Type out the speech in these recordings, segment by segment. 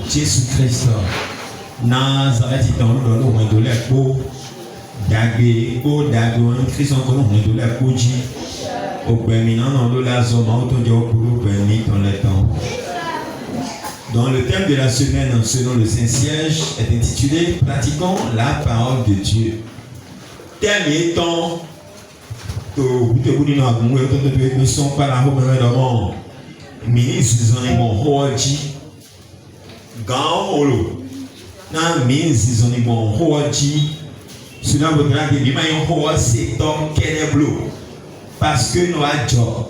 Jésus Christ, Nazareth, dans le monde de la peau, d'agé, d'agé, Christ en colon de la peau, au béninant de la zone, autour du béni dans le temps. Dans le thème de la semaine, selon le Saint-Siège, est intitulé Pratiquons la parole de Dieu. Thème étant, ne sont pas la robe ministre Hoji Gaolo na ministre Hoji cela voudra que bima yon hoa c'est donc keneblo parce que nous a job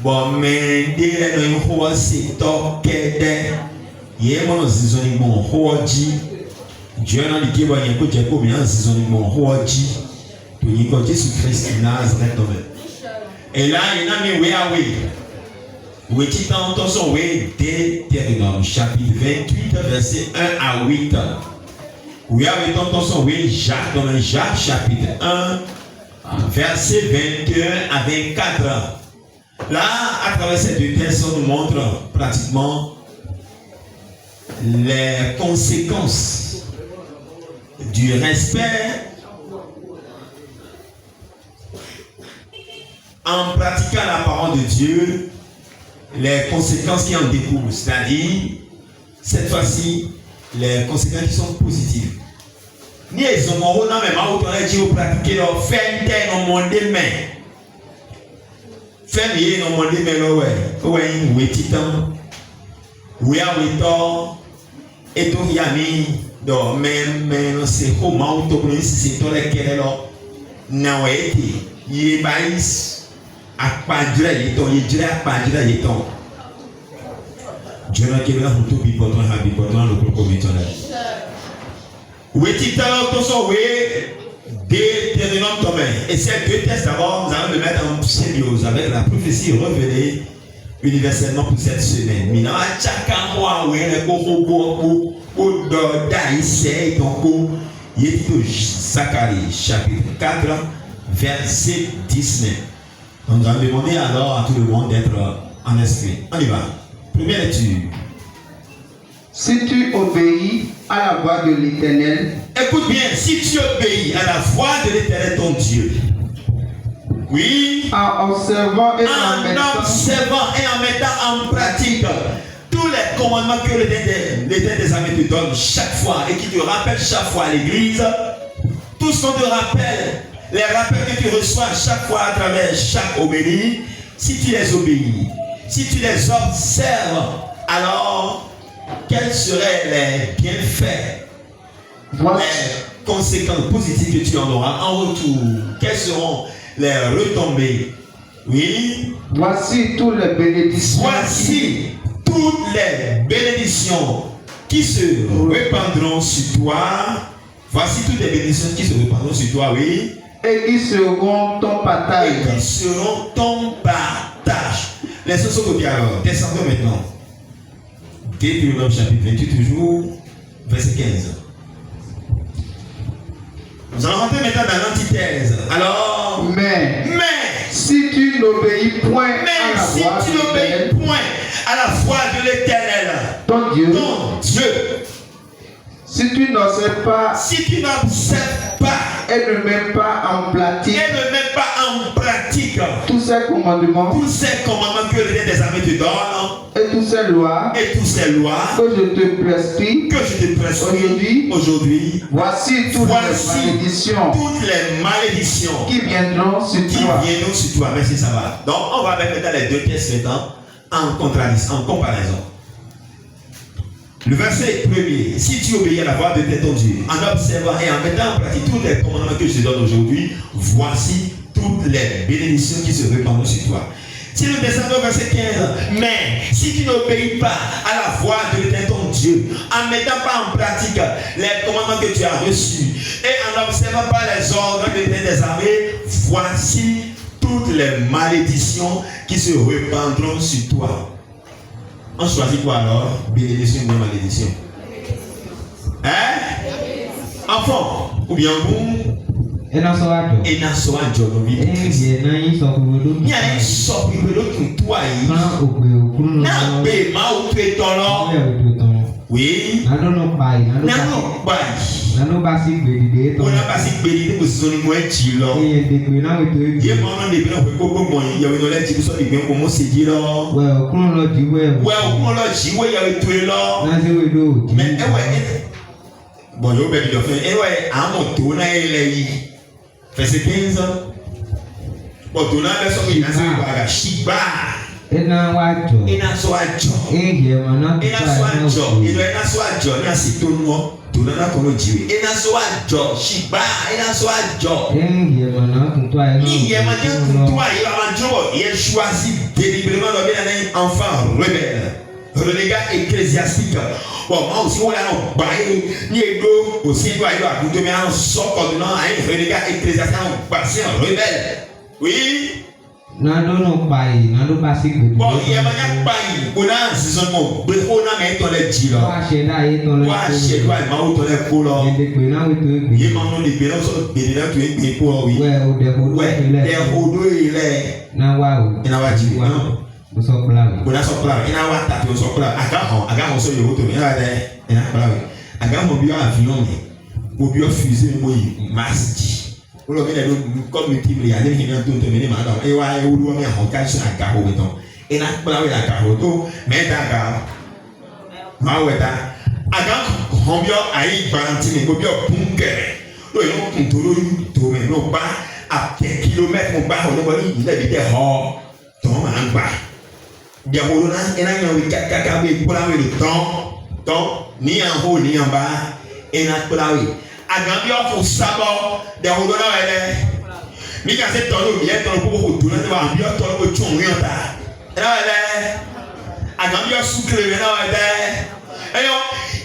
bon mais dès le yon hoa c'est donc kede yemo zizonimo Hoji Dieu n'a dit que va y écouter comme bien zizonimo Hoji to yiko Jésus Christ Nazareth et là il a mis way oui, tu entends Deutéronome, chapitre 28, verset 1 à 8. Oui, avec ton oui, Jacques, dans Jacques, chapitre 1, verset 21 à 24. Là, à travers ces deux textes, on nous montre pratiquement les conséquences du respect en pratiquant la parole de Dieu. Les conséquences qui en découlent, c'est-à-dire, cette fois-ci, les conséquences qui sont positives. Ni les hommes, on a même pratiquer leur fait dans mon domaine. Fait dans mon domaine, ouais, titan, oui, et tout, il y a mis, dans même, c'est comment, c'est tout lequel là, n'a pas été, il est baïs. Akpadra yeton yedra akpadra yeton Dieu n'a qu'à là tout bipoton habipoton le groupe commissionnel oui titalo to so oui Deutéronome Thomas et ces deux textes d'abord nous allons le mettre en symbiose avec la prophétie révélée universellement pour cette semaine mina chaka wa oui le koko ko do daïsé donc yedito Zacharie chapitre 4 verset 19. On va demander alors à tout le monde d'être en esprit. On y va. Première lecture. Si tu obéis à la voix de l'Éternel. Écoute bien, si tu obéis à la voix de l'Éternel ton Dieu. Oui. En observant et en mettant en pratique tous les commandements que l'Éternel des armées te donne chaque fois et qui te rappelle chaque fois à l'église. Tout ce qu'on te rappelle. Les rappels que tu reçois chaque fois à travers chaque obéi, si tu les obéis, si tu les observes, alors quels seraient les bienfaits, les conséquences positives que tu en auras en retour? Quelles seront les retombées? Oui. Voici toutes les bénédictions. Voici toutes les bénédictions qui se répandront sur toi. Voici toutes les bénédictions qui se répandront sur toi, oui. Et qui seront ton partage. Et qui seront ton partage. Laissons ce côté alors. Descendons maintenant. Deutéronome chapitre 28, toujours, verset 15. Nous allons rentrer maintenant dans l'antithèse. Alors, mais si tu n'obéis point à la voix de l'Éternel, ton Dieu, si tu n'observes pas et ne mets pas en pratique tous ces commandements que l'Éternel des armées te donne et toutes ces lois que je te prescris aujourd'hui, voici toutes les malédictions qui viendront sur toi. Merci, ça va. Donc on va mettre dans les deux textes maintenant en comparaison. Le verset premier, si tu obéis à la voix de ton Dieu, en observant et en mettant en pratique tous les commandements que je te donne aujourd'hui, voici toutes les bénédictions qui se répandront sur toi. Si nous descendons au verset 15, mais si tu n'obéis pas à la voix de l'Éternel ton Dieu, en ne mettant pas en pratique les commandements que tu as reçus et en n'observant pas les ordres de l'Éternel des armées, voici toutes les malédictions qui se répandront sur toi. On choisit quoi alors? Bénédiction ou malédiction? Hein? Enfant ou bien vous? ena so àjọ lọ bí ye na yin so ko do ní àná sọ ìwé ló tún tó àyè ma ogbe okuru no náà gbé máa ó pé tọrọ wí nanu pa yi nánú pa yìí nanu ba si gbe dide to wọn náà bá sí gbé ní kò sí sọ ní mo ẹ jì lọ ye de gbe na we to e yé mọ ọ́nà lè bí náà pé gbogbo mọ̀ yìí yẹ̀wò ní ọlẹ́jì bí sọ́ọ́ ìgbẹ́ kò mọ̀ sí jí lọ we okuru lo di we wẹ́ òkú lọ jí wẹ́ yẹ̀wò tó e lọ na se we do mẹ ẹ wẹ ẹ bọ̀ yóò bẹ̀ dìjọ fún ẹ wẹ àmọ̀ tó náà yẹ lẹ yìí fẹsẹ̀ kéńsọ bọ̀ tó náà bẹ sọ pé ìyá sẹ́yìn wàgà ṣìgbà ena wa jo iná sọ àjọ ye ma na iná sọ àjọ ìlọ iná sọ àjọ ní àsìtò nù ọ tó náà kọ́ ló jí wẹ́ iná sọ àjọ ṣìgbà iná sọ àjọ ye ma na kun to ai ní ìyẹn máa jẹ́ tuntun àyè àwọn àjọwọ̀ ìyẹn ṣuasi délibéré máa lọ bí nàá ní enfant rebelle relégat ecclésiastique bon máa ò sí wọ́n yàrá gbà yé ní edo kò sí edo àyè àdúgbò mi àwọn sọ́kọ̀ tó náà àyè relégat ecclésiastique àwọn gbà sí rebelle oui. na do no pa yi na do ba si gbe bon ìyẹn máa jẹ́ pa yìí kó náà sísọ mọ̀ gbé kó náà mẹ́ tọ́ lẹ jì lọ wa se da ye to le wá ṣe lọ àyè máa ó tọ́ lẹ kó lọ ye de gbe na we to e yìí gbe máa ń lè gbé náà sọ gbèdé náà tó é gbé kó ọ wí we o de ko wẹ́ ẹ̀ odó yìí lẹ̀ na wa o ẹ̀ náà wá jì wa náà. o so kula we Bona sokla ina wa tapi o sokla aga ho so yo to ina de ina kala we aga mo bi avion ni mo bi o fusée mo yi masji o lo mi le do community mi ya le ni to to mi ni ma do e wa e wo mi ho ka so aga ho mi ton ina kala we aga ho to me da ga ma we da aga ho bi o ayi garanti mi mo bi o punkere lo yo kun to lo to me no ba a kilomètre mo ba ho no bo ni le bi de ho to ma ngba diabolo na ena nya wi kaka be kula we ton ni an ho ni an ba ena kula we agan bi o fu sabo diabolo na we le mi ka se tolo bi e tolo ko ko tuna ba bi o tolo ko chun ri ota ena we le agan bi o sukre we na we le eyo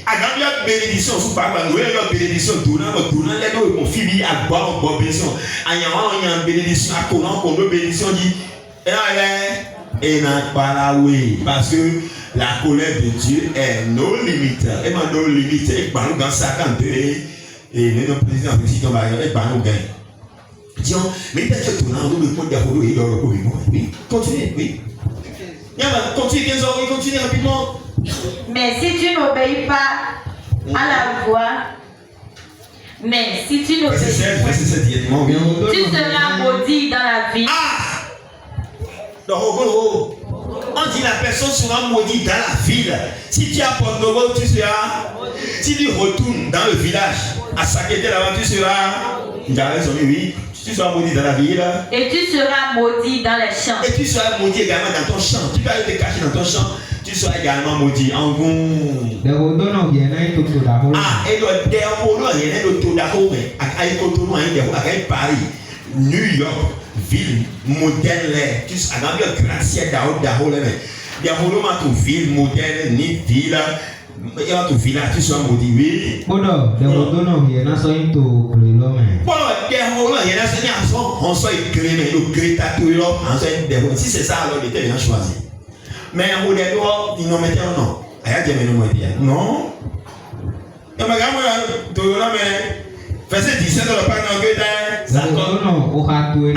agan bi o benediction fu pa gba we yo benediction tuna le do mo fi bi agba o gbo benediction anya wa nya benediction akona ko do benediction di ena we le et n'a pas la oui parce que la colère de Dieu est nos limites et ma nos limites et par nous dans ça quand et le président président va et par nous gain disons mais peut-être que nous le monde d'abord il doit le oui continue oui continue 15 ans oui continue rapidement mais si tu n'obéis pas à la voix mais si tu n'obéis pas tu seras maudit dans la vie. Donc, on dit la personne sera maudite dans la ville. Si tu apportes le mot, tu seras. Si tu retournes dans le village, à Sakété là-bas, tu seras. Oui, tu seras maudit dans la ville. Et tu seras maudit dans les champs. Et tu seras maudit également dans ton champ. Tu vas te cacher dans ton champ. Tu seras également maudit en goût. de ko do no ye na to to da ho Ah, et le déholo, il y a le taux d'arôme. À Cotonou, il y a Paris, New York. Ville moderne tu sais à bien gracier d'arôme d'arôme à ton ville moderne ni ville et à ton village tu sois maudit oui bodo de ko do no ye na so into kule lo me bon d'arôme il y a ça ni à son on soit écrit mais le greta tout là en soit d'arôme si c'est ça alors il était bien choisi mais au dehors ils n'ont metté un nom aya je me nom dire non et ma gamme to là mais verset 17 dans le parc d'Angleterre d'accord non o ha to ni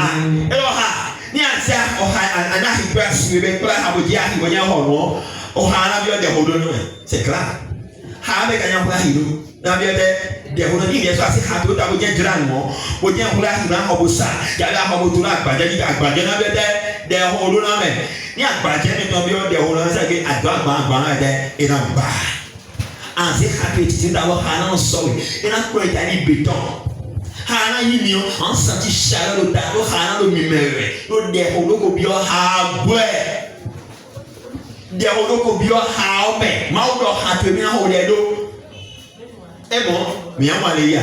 eloha ni asia oha anahi grass we be kla abodi ahi wonya hono oha na bi de hodo no c'est clair ha be kanya kla hido na bi de hodo ni bi so asi ha to ta bo je jiran mo bo je kla hi na obosa ya la ho bo na agbaje ni agbaje na be de hodo na me ni agbaje ni to bi de hodo na se ke agba na de ina ba anse happy ti da wo ha na so ina ko ja ni beton hana yi ni on senti chaleur lo da lo hana lo mimere lo de oloko bi o ha gbe de oloko bi o ha o me ma o do ha to mi na ho de do e mo mi am ale ya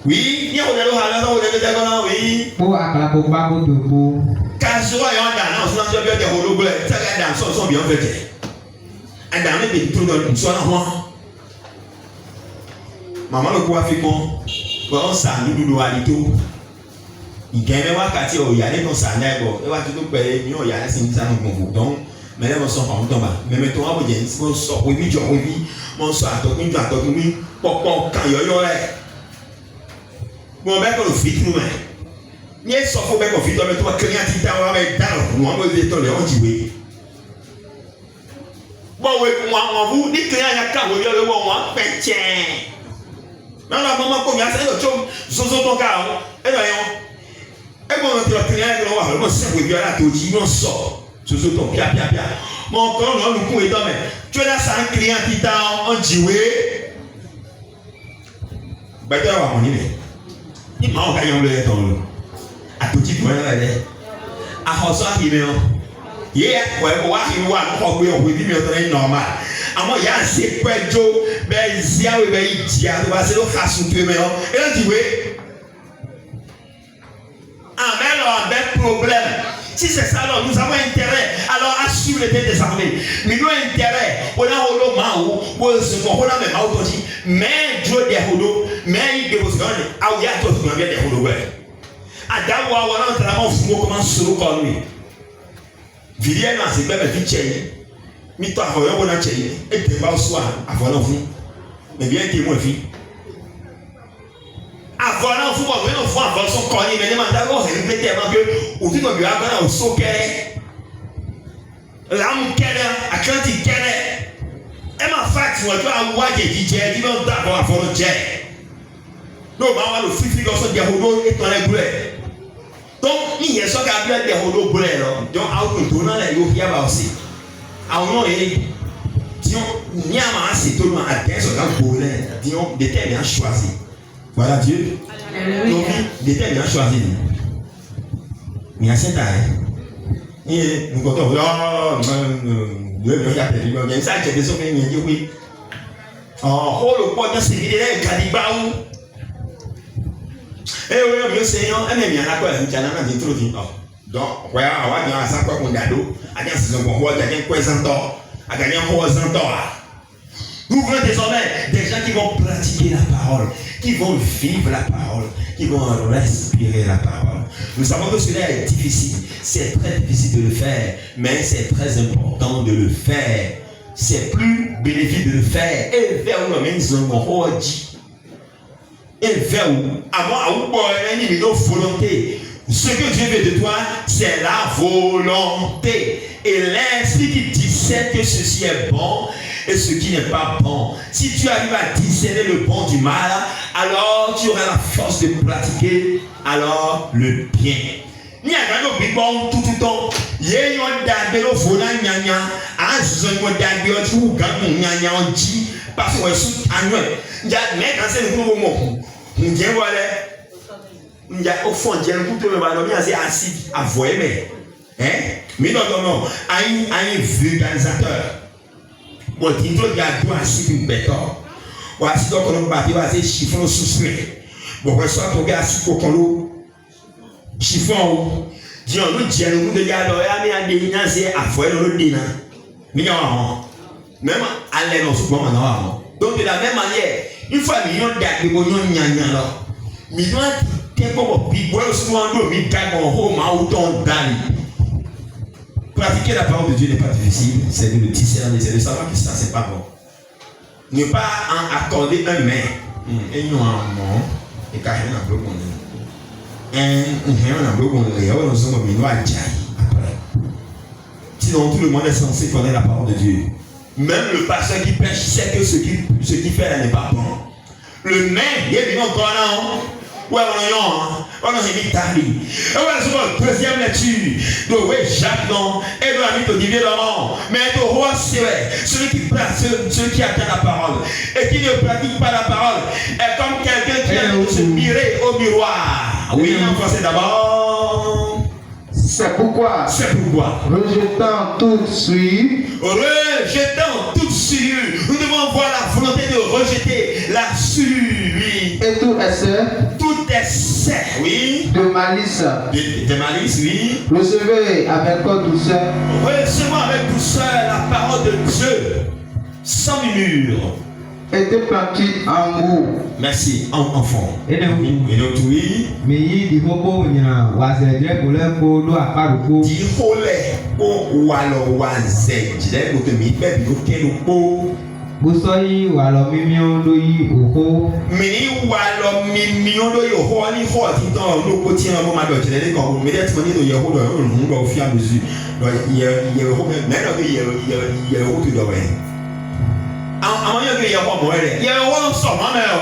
oui ni o de lo hana lo de de gona oui po akala ko ba ko to po ka so yo da na so so bi o de oloko le ta ga da so bi o fete ada me bi to do so na ho mama lo ko afikon bon ça nous doit aller tout il gagne wakati o ya le kon sa na ebo e wa tu to pe mi o ya le sin sa no mo donc mais là on s'en rend compte mais mettons à vous dire on sort oui jo oui mon so ato ni jo ato mi popo kan yo yo re Bon, ben, qu'on fit nous, il y a sauf au bec qu'on fit, mais toi, client, tu t'as avec dans nous, on va dire, on dit oui. Bon, oui, moi, vous, dites client, il y a qu'à vous dire le bon, moi, tiens. Mais la maman, comme il y a ça, zozo ton cas, et bien, et bon, tu vas client, et on va voir, c'est pour bien la touche, on sort. Zozo ton pia. Mon corps, non, nous pouvons mais tu es là, c'est un client qui t'a en dit oui. Ben, tu vas voir mon idée. Il m'a envoyé un bleu ton à tout petit point là à Hossa qui vient hier ouais voir il voit encore oui on peut dire mais normal à moi il y a c'est quoi Joe ben zia oui ben il dit à toi c'est le cas sur toi mais et là tu vois ah mais alors ben problème si c'est ça alors nous avons intérêt alors à suivre les des armées mais nous intérêt on a au maou on a même maou aussi mais Joe des hodo mais il devait se gagner ah oui à toi tu bien des hodo ouais Adam wa wana ntama fumo comment suru kon mi Vilien na se bebe fi cheye mi to avoyo bona cheye e te ba so avono fu me bien te mo fi avono fu ba no fu avono so kon ni me ma da go he pete ma ke o ti ko bi agana o so kere lam kere Atlantic kere e ma fact wo to awa je ji je di no da go avono je no ba wa lo fifi go so je hodo e to na gure donc il y a ce qui a bien des hodos brûlés donc auto tourner les yeux fiables aussi alors et disons n'y a pas assez tout le monde a des gens brûlés disons déterminant choisi voilà Dieu donc déterminant choisi mais à cette année et nous comptons le y a des ça j'ai besoin de dire oui oh le pot de sécurité Calibaou. Eh oui, mais Seigneur, elle m'a bien d'accord avec Tiana, elle m'a dit trop vite. Donc, voilà, on va dire à ça quoi qu'on a d'eau, à dire si on va gagner quoi s'entend, à gagner quoi s'entend. Nous voulons désormais des gens qui vont pratiquer la parole, qui vont vivre la parole, qui vont respirer la parole. Nous savons que cela est difficile, c'est très difficile de le faire, mais c'est très important de le faire. C'est plus bénéfique de le faire. Et vers où nous dit. Et vers où, avant, nos volontés. Ce que Dieu veut de toi, c'est la volonté. Et l'esprit qui discerne que ceci est bon et ce qui n'est pas bon. Si tu arrives à discerner le bon du mal, alors tu auras la force de pratiquer alors le bien. Ni a gagné au bon tout le temps. Yé yon d'abel au volant nyanya. Azon yon d'abel au gagne nyanya on dit parce que sous annuel. Ya mais quand c'est le nouveau mot. M'dien voilà. M'dia au fond d'ien tout le ballon c'est acide à voyer mais mais non un vulgarisateur. Bon titre il y a deux acide une bête. Voici donc on va battre c'est chiffon sous bon soit on gars si qu'on l'eau chiffon dis on nous dit nous de gars là mais à des c'est à voyer le dina mais non même à l'air dans ce moment non donc de la même manière une fois million d'actes bon nyanya là million t'es comme bibo souvent do mi gagne mon home autant d'aller pratiquer la parole de Dieu n'est pas difficile c'est de le discerner c'est de savoir que ça c'est pas bon ne pas en accorder un mais et nous en et quand on a bloqué on a bloqué on sommes mis à dire après sinon tout le monde est censé connaître la parole de Dieu. Même le pasteur qui prêche sait que ce qu'il fait là n'est pas bon. Le maire, il est venu encore là. Ouais, on a mis Tari. Et voilà, c'est la deuxième lecture de Jacques, non, et de la mythe de Dieu d'Amant. Mais de roi, c'est vrai, celui qui attend la parole et qui ne pratique pas la parole est comme quelqu'un qui a de se mirer au miroir. Oui, en français d'abord. C'est pourquoi, rejetant toute suite, nous devons voir la volonté de rejeter la suie, oui. Et tout essai, oui. De malice, oui. Recevez avec douceur. Recevons avec douceur la parole de Dieu, sans murmure. Était planté en vous. Merci, enfant. Et donc, oui. Mais il dit beaucoup, il y a Wazedre pour le coup, nous à part le coup. Dit Olé, pour Walo Wazedre, pour te mettre, nous quel coup. Busoi walo mimio doi oho. Mini walo mimio doi oho ni ho ti ton lo ko ti mo ma do jele le kan mi de ti mo ni do ye ho do run go fi abuzu do ye ho me do ye ho tu do we àwọn yo ge ye ho mo re ye ho so mo me o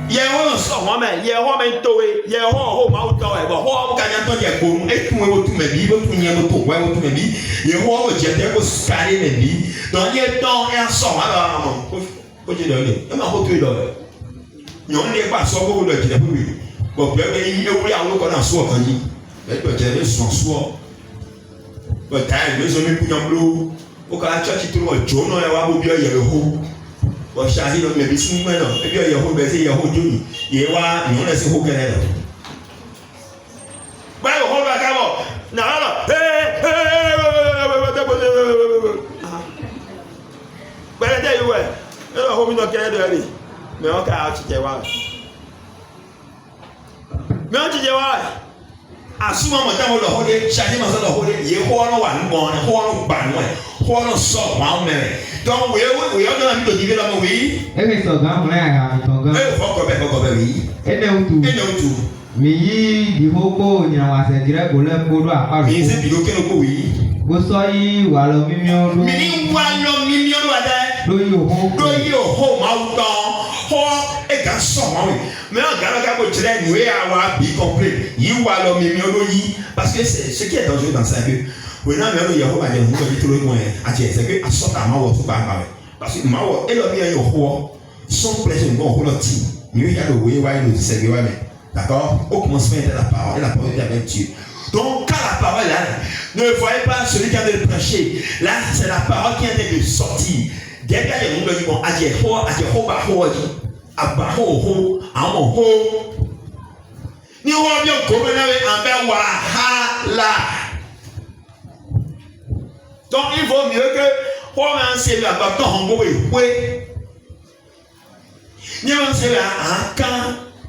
ye ho so mo me ye ho me to we ye ho ma o to e bo ho ka nya to ye ko e tu we tu me bi bo tu nye mo to we tu me bi ye ho je te ko skare me bi donc ye ton e so ma ko je do le e ma ho tu do nyon le pa so ko do je le bu bo pe be yi e wuri àwọn ko na so kan yi e do je le so bo ta e so mi ku nyam lo o ka church tu mo jo no e wa bo bi o ye ho bo sha hi no me bi sin me no e bi o ye ho be se ye ho jo ni ye wa nyon le se ho kere lo ba yo ho ba ka bo na lo bẹ́ẹ̀ dẹ́ ìwẹ̀ ẹ̀rọ ọ̀hún mi náà kẹ́rẹ́ dẹ̀ rí mẹ́wọ́n ká àtijẹ́ wá mẹ́wọ́n tijẹ́ wá àsúmọ̀ mọ̀tá wọn lọ hóde ṣáájú màá sọ lọ hóde yẹ họ́ọ́nù wà nígbọ̀n ní họ́ọ́nù gbà nù ẹ̀ họ́ọ́nù sọ wàá mẹ́rẹ̀ tọ́ wíyẹ́ ọdún náà mi lò jíbi lọ́mọ wíyí. E mi sọ̀gá múlẹ̀ àyà mi sọ̀gá. ẹ fọkọ bẹ́ẹ̀ wíyí. Ene utu. Mi yi dihoko nyawase direko le kodo aparo. Mi se bido keno ko wíyí. Busoi walo mimio do. Mi ni walo mimio do adẹ. Doi oho. Doi oho ma wutan. Ho e ka sọ wọn wi. Mais en galo ka ko tirẹ nuwe awa bi complet. Yi walo mimio do yi parce que c'est ce qui est dangereux dans ça que oui na mi o Yehova je nko bi toro mo e ati e se que asota ma wo so ba ba parce que ma wo e lo mi en yo ho son plaisir ngo ho lo ti. Mi ya do we wa no se bi wa me. D'accord? Au commencement de la parole, et la parole était avec Dieu. Donc, quand la parole là, ne voyez pas celui qui a de prêcher. Là, c'est la parole qui est de sortir. Derrière, il y a un monde qui dit, ni ho bi ko na we ambe wahala. Donc, il vaut mieux que ho man se la ba ton go we. Ni man se la kan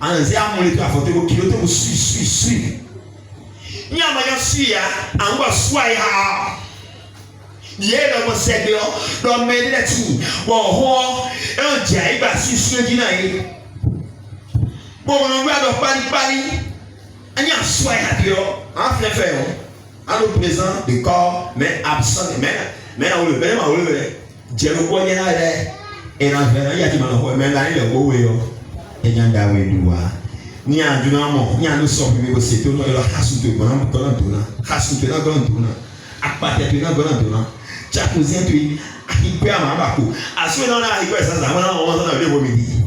anzi amuli to afoto ko kilo to sui ni amaya sui ya angwa swai ha ye do mo segbe o do me de ti wo ho e ja igba sisi oji na yi bo mo gba do pari ani aswai ha dio en fait fait on à le présent de corps mais absent mais on le belle ma le je le ko nyana re e na vera ya ti ma no ho me na ile wo we yo enyanda we duwa ni aduna mo ni anu so bi ko se to no lo hasunto ko na ko na duna hasunto na ko na duna apate to na ko na duna chaku zentu yi akigbe ama ba ko aso na na ikwe sa sa mo na mo na le wo mi di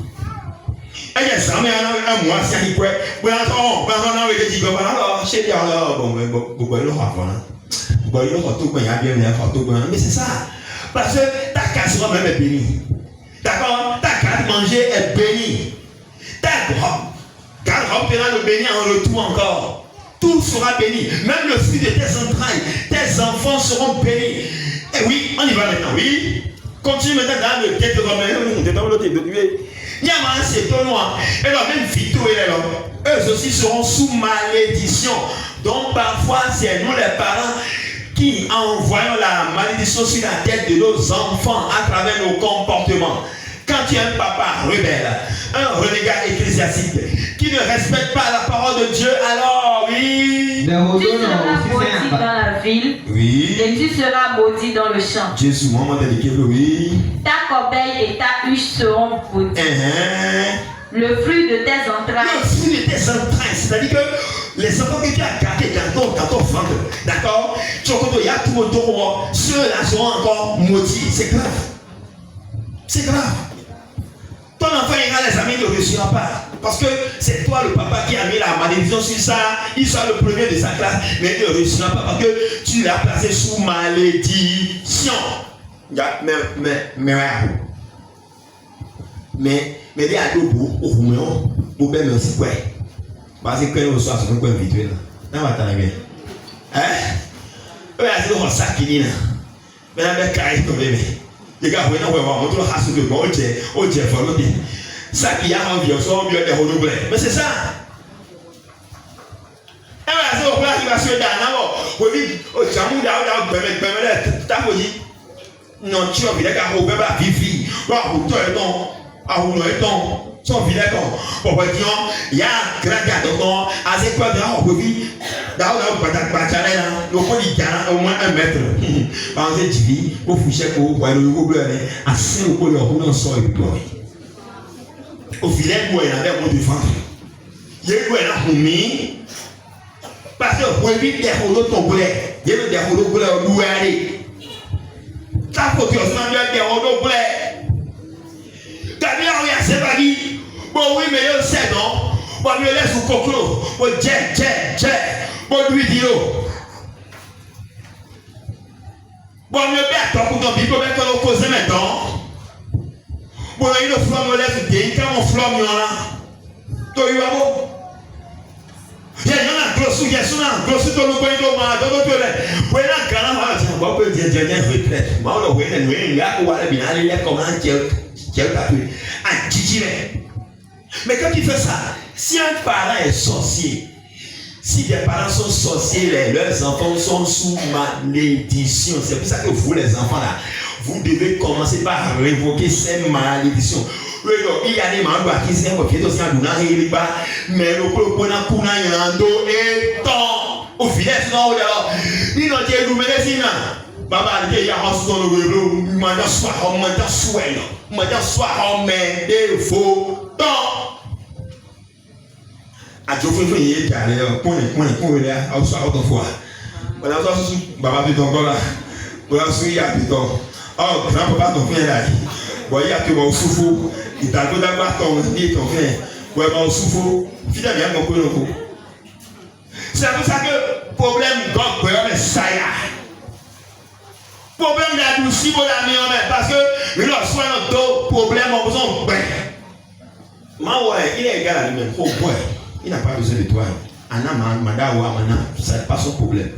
eje sa me na amu asi akigbe gbe na so ba na we ji go ba na lo se dia lo bo lo ha fo na bo lo ko to gbe ya bi na ko to gbe mais c'est ça parce que ta casse va même béni. D'accord, ta carte manger est bénie. Car Robert le béni en retour encore. Tout sera béni. Même le fruit de tes entrailles, tes enfants seront bénis. Et oui, on y va maintenant. Oui. Continue maintenant dans le Deutéronome. Il y a un c'est noir. Et alors même Vito et là, eux aussi seront sous malédiction. Donc parfois c'est nous les parents qui envoyons la malédiction sur la tête de nos enfants à travers nos comportements. Quand tu es un papa rebelle, un renégat ecclésiastique qui ne respecte pas la parole de Dieu, alors oui. Tu seras maudit dans la ville, oui. Et tu seras maudit dans le champ. Jésus, oui. Ta corbeille et ta huche seront maudits. Le fruit de tes entrailles. Le fruit de tes entrailles, c'est-à-dire que les enfants que tu as gardés dans ton ventre, d'accord, il y a tout autour, ceux-là seront encore maudits. C'est grave. C'est grave. Ton enfant ira, les amis ne réussira pas. Parce que c'est toi le papa qui a mis la malédiction sur ça. Il sera le premier de sa classe, mais il ne réussira pas parce que tu l'as placé sous malédiction. Mais les ados au Rouméon, au Ben aussi quoi. Parce que quand on soit sur un coin vite là, on va t'en bien. Hein? On va dire on s'acquille là. Mais on va carrer ton bébé. Les gars, vous voyez, on va montrer à ce que bon, on dit, follow me. Ça qui a envie, on sort mieux des renouvelés. Mais c'est ça. Et voilà, c'est au plat qui va se faire dans la mort. Vous dites, oh, Jamou, t'as dit. non tu as vu les gars au bébé vivi wa ou toi et ton a ou non et ton son village pour dire il y a grand gars donc assez quoi de on peut vivre dans le bataille là le fond il au moins 1 mètre en fait divi pour foucher pour voir le gros bleu à 5 pour le rouler sur le bois au village où il y avait mon défense il y a eu un homme parce que pour vivre des rouleaux tombolés il y a des rouleaux bleu où aller ça faut que on a des rouleaux bleu t'as bien oui c'est pas dit bon oui mais je sais non bon je laisse au coco bon jet bon lui dit bon je vais attendre pour ton bible mais qu'on cause maintenant bon il le flamme laisse bien quand on flamme là toi il va bon il y a grosso tout le pays do ma do to le ouais là quand on va dire bon peut dire retraite bon le ouais il y a quoi là bien aller comment mais quand tu fais ça, si un parent est sorcier, si des parents sont sorciers, leurs enfants sont sous malédiction. C'est pour ça que vous, les enfants là, vous devez commencer par révoquer ces malédictions. Il y a des membres qui sont aussi en Douna et Liba, mais le problème est temps. Au final, sinon, il n'y a pas de médecine. Baba de ya hospital we manda soir mais des faux temps a jo fun ye tare point là au soir autre fois voilà ça baba bi donc là voilà so ya bi donc oh grand papa donc vient là voyez que mon soufou il t'a donné un bâton dit ton frère ouais mon soufou fidèle bien mon ko c'est pour ça que problème donc mais ça ya problème d'adouci pour la meilleure parce que il a soit notre problème en besoin il est égal à lui-même il n'a pas besoin de toi Anna mada ou amana ça n'est pas son problème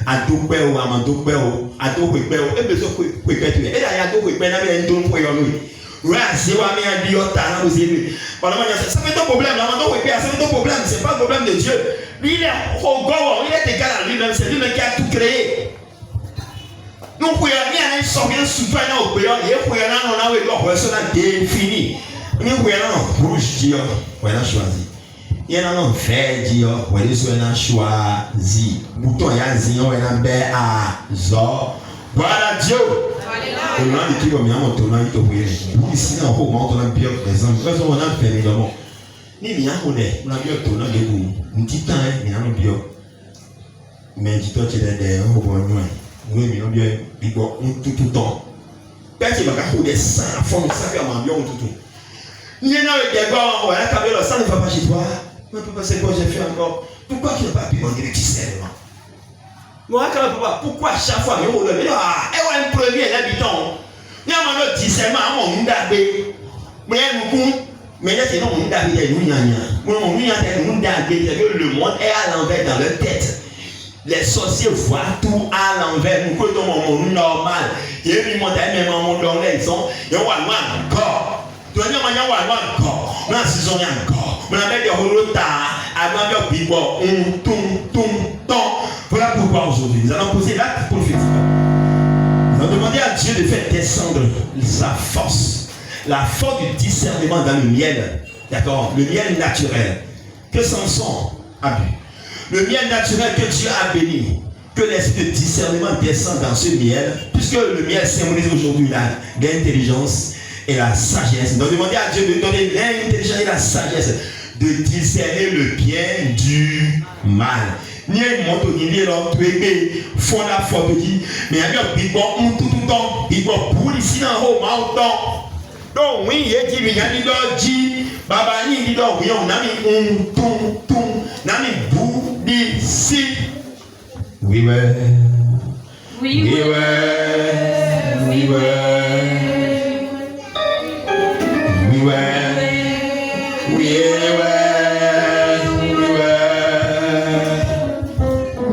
adoupe ou amadoupe ou adoupe et besoin que tu es et là il y a adoupe mais n'a pas un don pour lui ouais c'est wa mi a dit otana aux élus pendant ça fait ton problème là on doit ça fait ton problème c'est pas le problème de Dieu lui il est au goût il est égal à lui-même c'est lui-même qui a tout créé. Nous pouvons rien sortir souffrir au pays et pour y aller on a eu le personne défini nous pouvons rouge dire on a choisi il y en a un vert dire on a choisi bouton y a zion on a bé à zo voilà Dieu on a dit comme on tourne il te voyait ici on augmente on a bien présent parce qu'on a fait évidemment ni bien on a bien tourné de vous un petit temps mais on bien mais dis toi tu es derrière au bon loin oui, mais on vient tout le temps. Personne ne va pas des sangs, la forme sacrément bien tout. Il y en a des gars, on va accabler le sang, ne va pas chez toi. Mais pourquoi c'est quoi j'ai fait encore? Pourquoi tu n'as pas pu demander le discernement? Moi, pourquoi chaque fois, mais on le met là, et on est un premier habitant. Il y a un discernement, on m'a dit, mais là, c'est non, on m'a dit, le monde est à l'envers dans leur tête. Les sorciers voient tout à l'envers. Nous connaissons mon monde normal. Il y a une montagne, même en monde dans les sons. Il y a un encore. Tu vois, il y a un encore. On a saison encore. On a mis des rouleaux tard. Avant de piquer, voilà pourquoi aujourd'hui. Nous allons poser l'acte prophétique. Nous allons demander à Dieu de faire descendre sa force. La force du discernement dans le miel. D'accord? Le miel naturel. Que Samson a bu. Le miel naturel que Dieu a béni, que l'esprit de discernement descend dans ce miel, puisque le miel symbolise aujourd'hui l'intelligence et la sagesse. Donc demandez à Dieu de donner l'intelligence et la sagesse, de discerner le bien du mal. Ni un monto ni l'autre, font la faute dit, mais il y a un bon tout le temps, il va pour ici dans le temps. Donc oui, il dit, il y a dit, Baba, il dit, oui, on a mis on a mis bout d'ici. Oui, ouais. Oui, oui, ouais. Oui, ouais. Oui, ouais. Oui, ouais.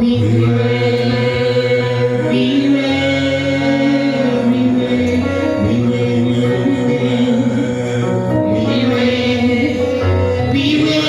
We will.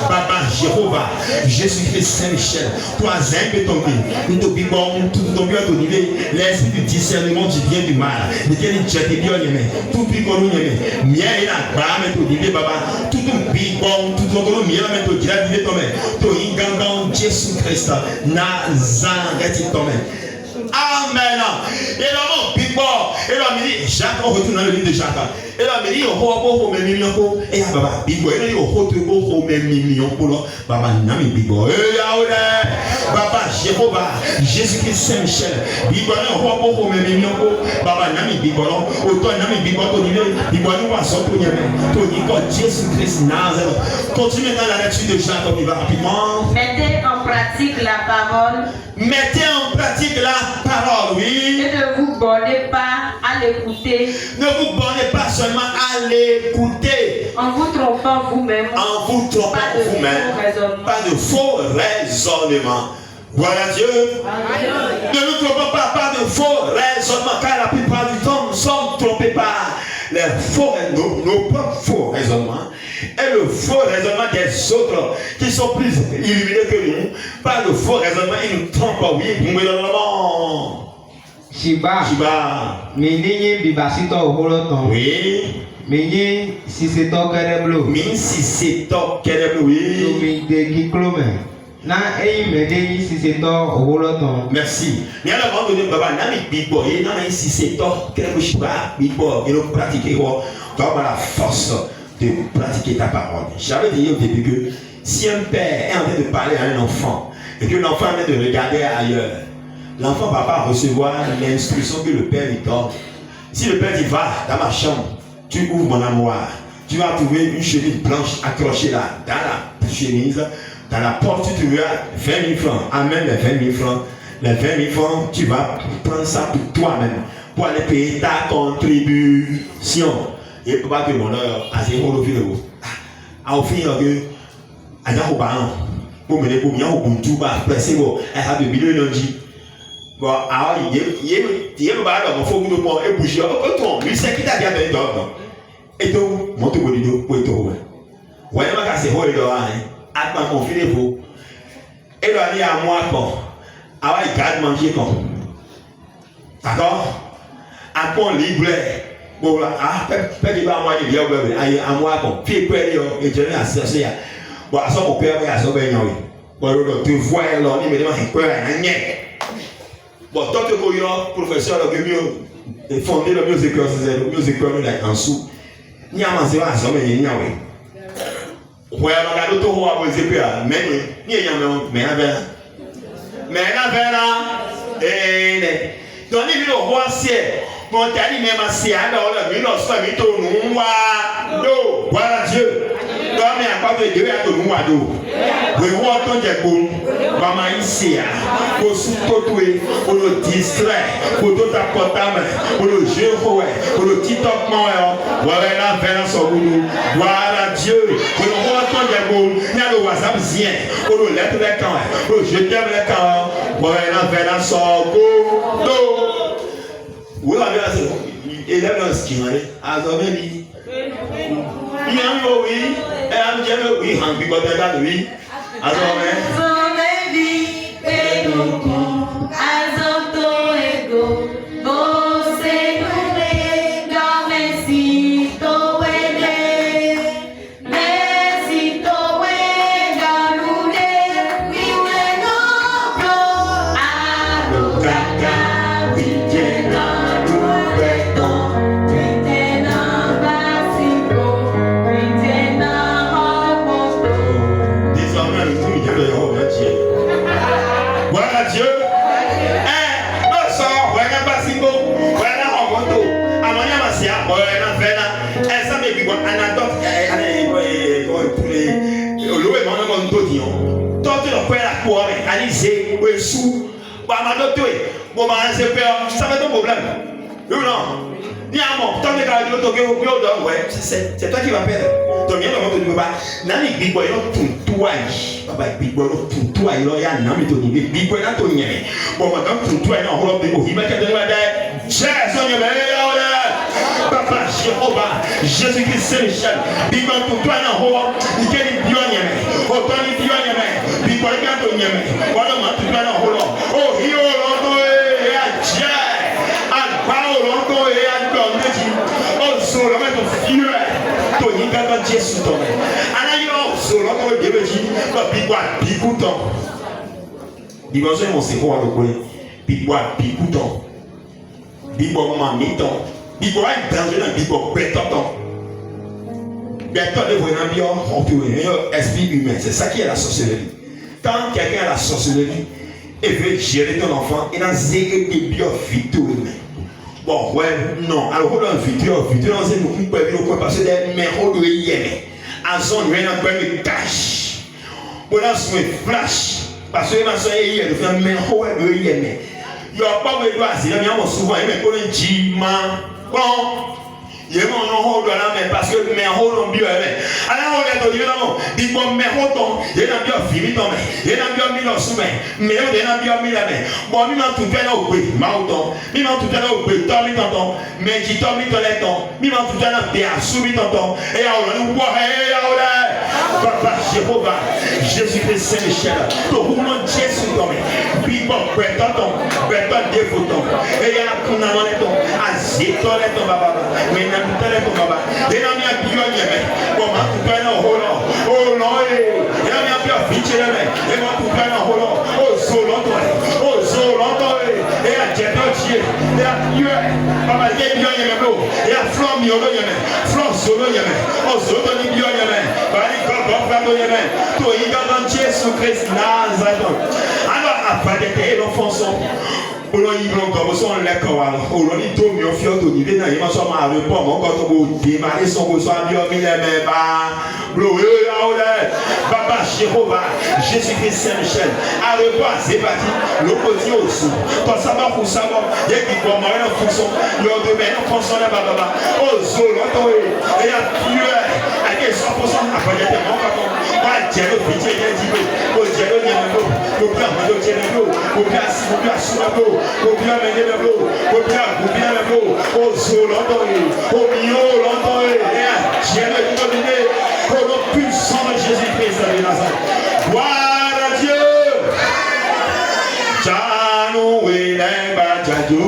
Papa Jéhovah, Jésus-Christ Saint-Michel, toi, Zimbe tombé, nous te bibons, tout tombé à ton niveau, l'esprit du discernement du bien du mal, de quel est bien aimé, tout picon nous aimé, mien et la barre, tout niveau, Baba, tout ton bibon, tout ton gros mien, mais tout direct, tu es tombé, tout ingangan, Jésus-Christ, Nazareth, tombé. Amen. Et là, mon big boy, et là, il dit, Jacques, on retourne dans le livre de Jacques. Et là, il dit, on même million pour. Et là, Baba, big boy, il dit, on même million pour là. Baba, nami big boy. Et là, Baba, Jéhovah, Jésus-Christ Saint-Michel. Big boy, on même million pour. Baba, nami big boy. Autant nami big boy, ton niveau, big boy, nous passons pour nous. Ton niveau, Jésus-Christ Nazareth. Continue dans la lecture de Jacques, on y va rapidement. Mettez en pratique la parole. Mettez en pratique la parole, oui. Et ne vous bornez pas à l'écouter. Ne vous bornez pas seulement à l'écouter. En vous trompant vous-même. En vous trompant vous-même. Pas de faux raisonnements. Voilà Dieu. Ne nous trompons pas de faux raisonnements. Car la plupart du temps, nous sommes trompés par nos propres faux raisonnements. Et le faux raisonnement des autres qui sont plus illuminés que nous, par le faux raisonnement, ils nous trompent. Oui, nous mettons Shiba. Mini bibasito oholoton. Oui. Mini siseto kereblo. Mini siseto kereblo. Oui. Mini de kiklome. Na eyi medeni siseto oholoton. Merci. Mais alors, on dit baba nami bibo et nami siseto kereblo shiba bibo et nous pratiquer quoi dans la force de pratiquer ta parole. J'avais dit au début que si un père est en train de parler à un enfant et que l'enfant est en train de regarder ailleurs, l'enfant va pas recevoir l'instruction que le père lui donne. Si le père dit va dans ma chambre, tu ouvres mon armoire, tu vas trouver une chemise blanche accrochée là, dans la chemise, dans la porte, tu trouveras 20 000 francs. Amen, les 20 000 francs. Les 20 000 francs, tu vas prendre ça pour toi-même, pour aller payer ta contribution. Et pas que mon heure a zéro le vidéo. À au final que à dire aux parents pour mener pour bien au bout tout bas presser bon elle a de billet lundi. Bon alors il est pas dans mon faut que nous et bouger autant lui c'est qui t'a bien donné donc et donc monte au vidéo pour toi. Ouais ma casse ho le hein à pas confier vous. Et là il y a moi quoi. Alors il garde manger comme. D'accord? À quoi libre. Bon là, peut-être pas moi il y a à moi comme pied près et je l'ai associé. Bon à ça mon père va ça ben oui. Bon tu vois là il me demande quoi rien. Bon tant que le professeur le mieux fondé le musique là en dessous. Ni à manger à ça ben ni oui. Ouais on regarde tout voir poser puis mais ni y a mais là et donc il le roi c'est mon tali même assez alors le mille famille to nous do voilà Dieu donc mais à part de Dieu à to nous do we want to get bon mama ici pour soutoter pour le distraire pour tout apporter pour le jeu pour le TikTok voilà là vers son boulot voilà Dieu we want to get bon il y a le WhatsApp zien pour le lettre les camps pour je t'aime les camps voilà là vers son boulot. Oui, il est dans ce qui m'a dit, à Zomé, il y a un oui, et un dieu, oui, un bigot de oui, à Zomé, et nous, à Zoto ego, você não é, não me sinto ele, me sinto ele, não é, viu é no, a do caca, viu c'est toi qui vas perdre. Donc, bien, on ne peut pas. Nani big boy, non, tout toi. Papa, big boy, non, tout toi. Il y a un ami qui dit big boy, non, tout n'y est. Bon, maintenant, tout toi, non, on va te dire, il va te demander, cher, son yeux, papa, Jéhovah, Jésus-Christ Saint-Michel, Bible to toi na ho, ikeni bionyeme, otoni bionyeme, Bible ka to nyeme, wala ma to toi na ho lo. Oh, hiyo londo e aje. Agba londo e ando neji. Oh, so lo me to fiure. To yinga ba Jésus to me. Ana yo so lo to debeji, ba bigwa biguton. Dimanche mon c'est quoi le coin? Bigwa biguton. Bigwa mamiton. Bigwa danger dans bigwa betoton. Béton de vraiment bien entouré, esprit humain, c'est ça qui est la sorcellerie. Quand quelqu'un a la sorcellerie et veut gérer ton enfant, il a zéro de bio vidéo humain. Bon, ouais, non. Alors, on a une vidéo, c'est beaucoup de parce que des méros de yémen. En zone, il y a un cash. On a un flash. Parce que ma soeur est hier, il y a un méros de yémen. Il n'y a pas de droit, il y a souvent un jima. Bon. Il y a un hold là, mais parce que mes hold ont bien. Alors, on est dit là, il faut mes hold, il y a un bien fini, il y a un bien mis en sous-main, mais il y a un bien mis la main. Bon, il m'a tout fait là au bruit, mauton, il m'a tout fait là au bruit, tant mis tonton, mais qui tombe dans les temps, il m'a tout fait là, bien, soumis tonton, et alors, nous voyons, et alors, Papa Jéhovah, Jésus-Christ Saint-Michel, tout le monde Jésus tombé, puis bon, tonton, défouton, et il y a un coup dans les temps, à zéto les temps, baba, mais tele ko baba ina mi abiyo nyeme ko ma tu kana holo o no e ina mi abiyo fichele me e ma tu kana holo o solo to e a jeto chie e a yue baba ye biyo nyeme bro e a from mi olo nyeme from solo nyeme o solo ni biyo nyeme bari ko ba to nyeme to inga dans Jésus Christ Nazareth alors après de l'enfant Olo yi bro ko so on le ko wa olo ni to mi o fi o to ni be na yi ma so ma re po mo ko to bo de ma le so bo so abi o mi le me ba bro e ya o le Papa Jéhovah Jésus-Christ Saint-Michel a re po c'est parti le petit aussi to sa ba fu sa bo ye ki ko ma na fu so yo de me no fonction la baba o so lo to e ya pure a ke so po so a pa ye te mo ka ko ba je lo fi je ye ji be o je lo ni mo ko ka mo do je lo ko ka si ko ka su lo Combien le bloc, combien le bloc, au sol l'entouré, au milieu l'entouré, j'ai le dominé, au nom puissant de Jésus-Christ de Nazareth. Gloire à Dieu. Janu wele bajado.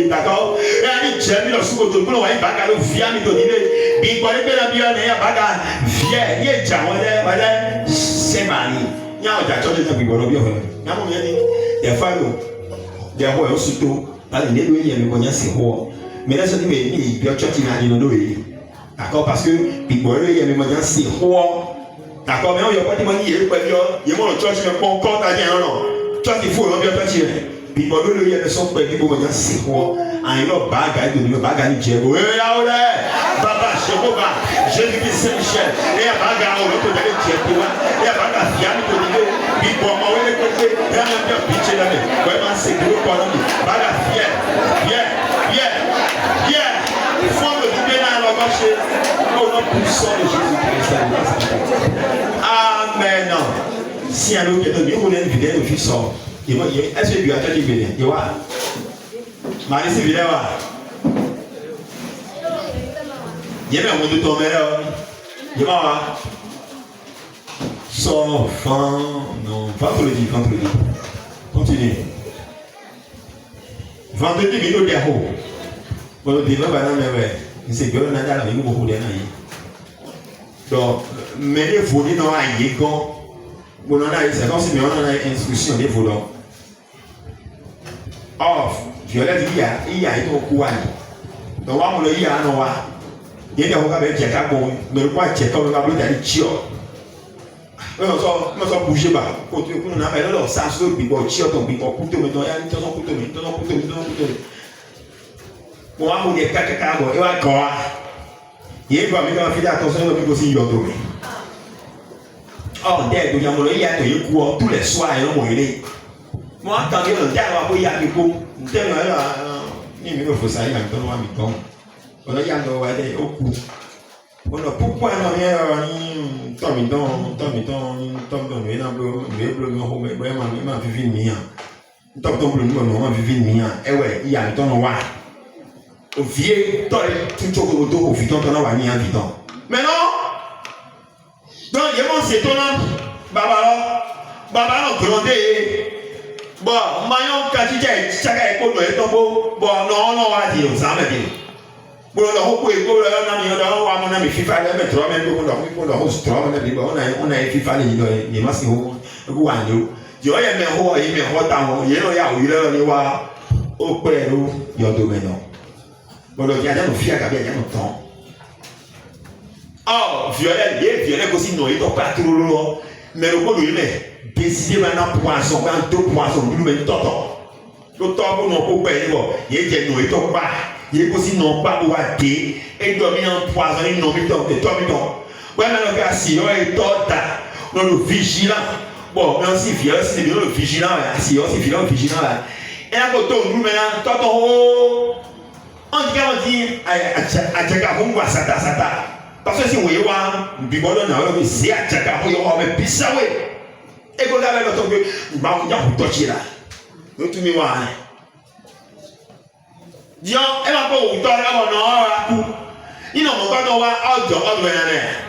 D'accord? Et à Jésus, le sous de boulot, il va le via mi donner. Il va le bien, il va baga via, il est voilà, c'est mari. Il y a un gâteau de la Bible, bien. Il y a mon ami, il y a fallu. Il y a un surtout, dans les deux, il y a le cognac, c'est roi. Mais là, ça dit, mais il y a un chat qui m'a dit, non, D'accord, parce que il y a même dans c'est roi. D'accord, mais on y a pas de manière, il y a pas de il y a mon church mais pas encore à dire non. Toi il faut bien toi tirer. Puis bon le il y a son père qui pour dans c'est roi. En il a bagarre de le bagarre ni Dieu. Eh là Baba Jéhovah, Jésus Christ Saint-Michel. Et a bagarre on peut aller Dieu toi. Et a bagarre fiable de Dieu. Puis bon on va le côté, il y a même bien pitcher là mais vraiment c'est gros quoi non. Bagarre fiable. Bien. Il faut le dire dans le marché. Au nom puissant de Jésus-Christ. Amen. Si un autre est donné, on est vidé le fils sort. Est-ce que tu as dit bien? Tu vois? Marie, c'est vidé, va. Il y a même un de ton mère. Il y a un sans fin. Non, vendredi. Continue. Vendredi, il y a des hauts. Bon, le débat, c'est que l'on a dans le beaucoup d'années. Donc, mais les volets dans la yégon, on en a, c'est comme si on en a une instruction des volants. Or, je l'ai dit, il y a été au courant. Donc, on a eu un noir. Il y a des gens qui ont bon, mais le point est comme le câble d'aller tio. On s'en bouge pas. Quand on a fait leur sens, le bibo tio, ton bibo couteau, mais ton couteau. Bon, on est caca, et on va quoi? Il va me faire attention au micro si il y a d'autres. Oh, dès que il y a des cours tous les soirs, et on va y moi, quand il y a un terme, il y a des cours. Il me faut ça, il y a un temps, on a un au coup. On a pourquoi on a au vieux, toi, tu te retrouves au viton, tu en as mis un viton. Mais non! Donc, il y a mon sétonant, Baba, grandé. Bon, Mayon, quand tu dis, chaque école est tombé, bon, non, on va dire, ça va dire. Bon, on a beaucoup d'écoles, on a mis FIFA, on a mis 3 mètres, on a mis 3 mètres, on a FIFA, les masques, on a mis. Je vois, il y a mes rois, il y a mes rois, il y a des rois, au père, il y a des domaines. Bon, il y a des filles qui ont bien temps. Oh, violet aussi, non, il ne pas trop long. Mais le coup, il est décidé maintenant poisson, 2 poissons, nous mettons toto. Le temps pour nous payer, il y a des noix, il ne pas. Il y a aussi non pas pour athée, et dormir en poison, il n'ont pas de temps. Ouais, mais le gars, si on est tota, on est vigilant. Bon, mais aussi, c'est bien le vigilant, si on est vigilant, et là, quand on nous maintenant, toto, on dit, sata. Parce que si vous voyez, c'est à Tchaka, mais pissa, oui. Et quand vous avez le temps que vous avez touché là, vous tout mis. Dieu, elle va pas vous donner un nom. Il n'en va pas dans la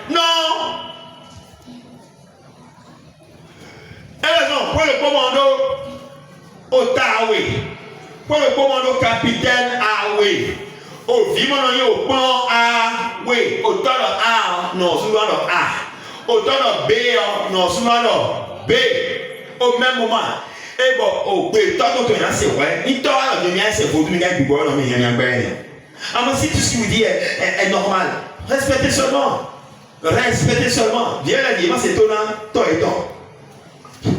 non. Elles ont pour le commando Otawe, pour le commando capitaine Awe. Au vivant au plan A, oui, au temps A, non, souvent le A. Au temps B, non, souvent le B. Au même moment. Et bon, au B, tant que tu as c'est vrai, il t'a donné un c'est faux, tu n'as plus beau, non, mais il y a un bien. Alors, si tout ce qu'il vous dit est normal, respectez seulement. Viens là, dis, c'est étonnant, toi et toi.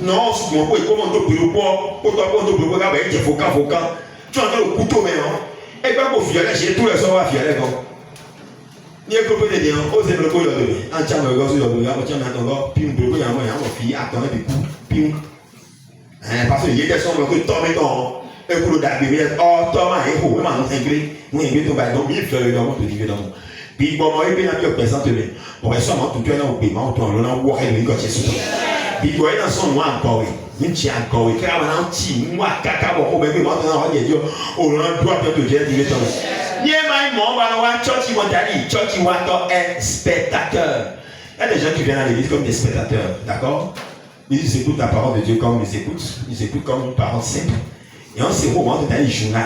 Non, c'est mon point, comment tu peux le boire, pour toi, pour le boire, il faut qu'un tu entends le couteau maintenant. Et quand vous violer, j'ai tous les soirs à violer. Il y a un peu de gens, osez le coup de l'autre. Un tiers de gosse, le regard, on tient un temps, puis on peut y avoir un fille, attendez des coups, puis parce qu'il y a des gens qui tombent dans un coup de date, oh, Thomas, et vous, maintenant, c'est vrai, nous, il y a des gens qui font le nom, puis bon, moi, il y a des gens qui sont présents, on va sûrement tout le temps au paiement, on va voir les gars qui sont là. Puis il y a des gens qui sont encore. Ni ti encore car on anti moi kaka bo ko be mo na ho je jo o ran do ato to je dire ton ni mai mo ba wa church wa dali church wa to spectateur. Il y a des gens qui viennent à l'église comme des spectateurs, d'accord? Ils écoutent la parole de Dieu comme ils écoutent comme une parole simple. Et on se revoit dans les journaux.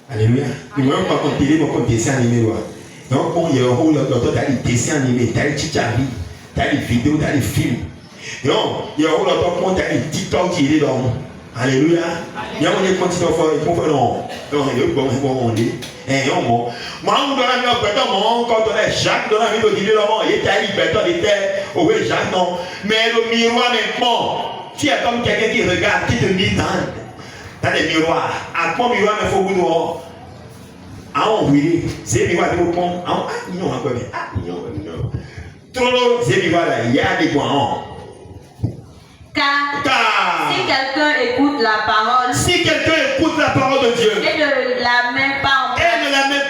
Alléluia. Ils ne vont pas compter comme dessin animé. Donc il y a un rôle dans les dessins animés, dans les tchitcharis, dans les vidéos, dans les films. Non, il y a un autre compte à TikTok qui est dans Alléluia. Il y a un continent fort, il faut faire non. Donc, il y a un bon dit. Et on m'a. Moi, on donne un peu de temps, quand on est Jacques, dans la vie de Dieu, il était liberté, il était. Oui, Jacques, non. Mais le miroir n'est pas. Tu es comme quelqu'un qui regarde, qui te dit dans des miroirs. À quoi miroir, il faut vous dehors. Ah, oui, c'est miroir de vos ponts. Ah, ils n'ont pas bien. Ah, ils n'ont pas bien. Trop, c'est miroir là, il y a des points. Car si quelqu'un écoute la parole, la parole de Dieu et ne la met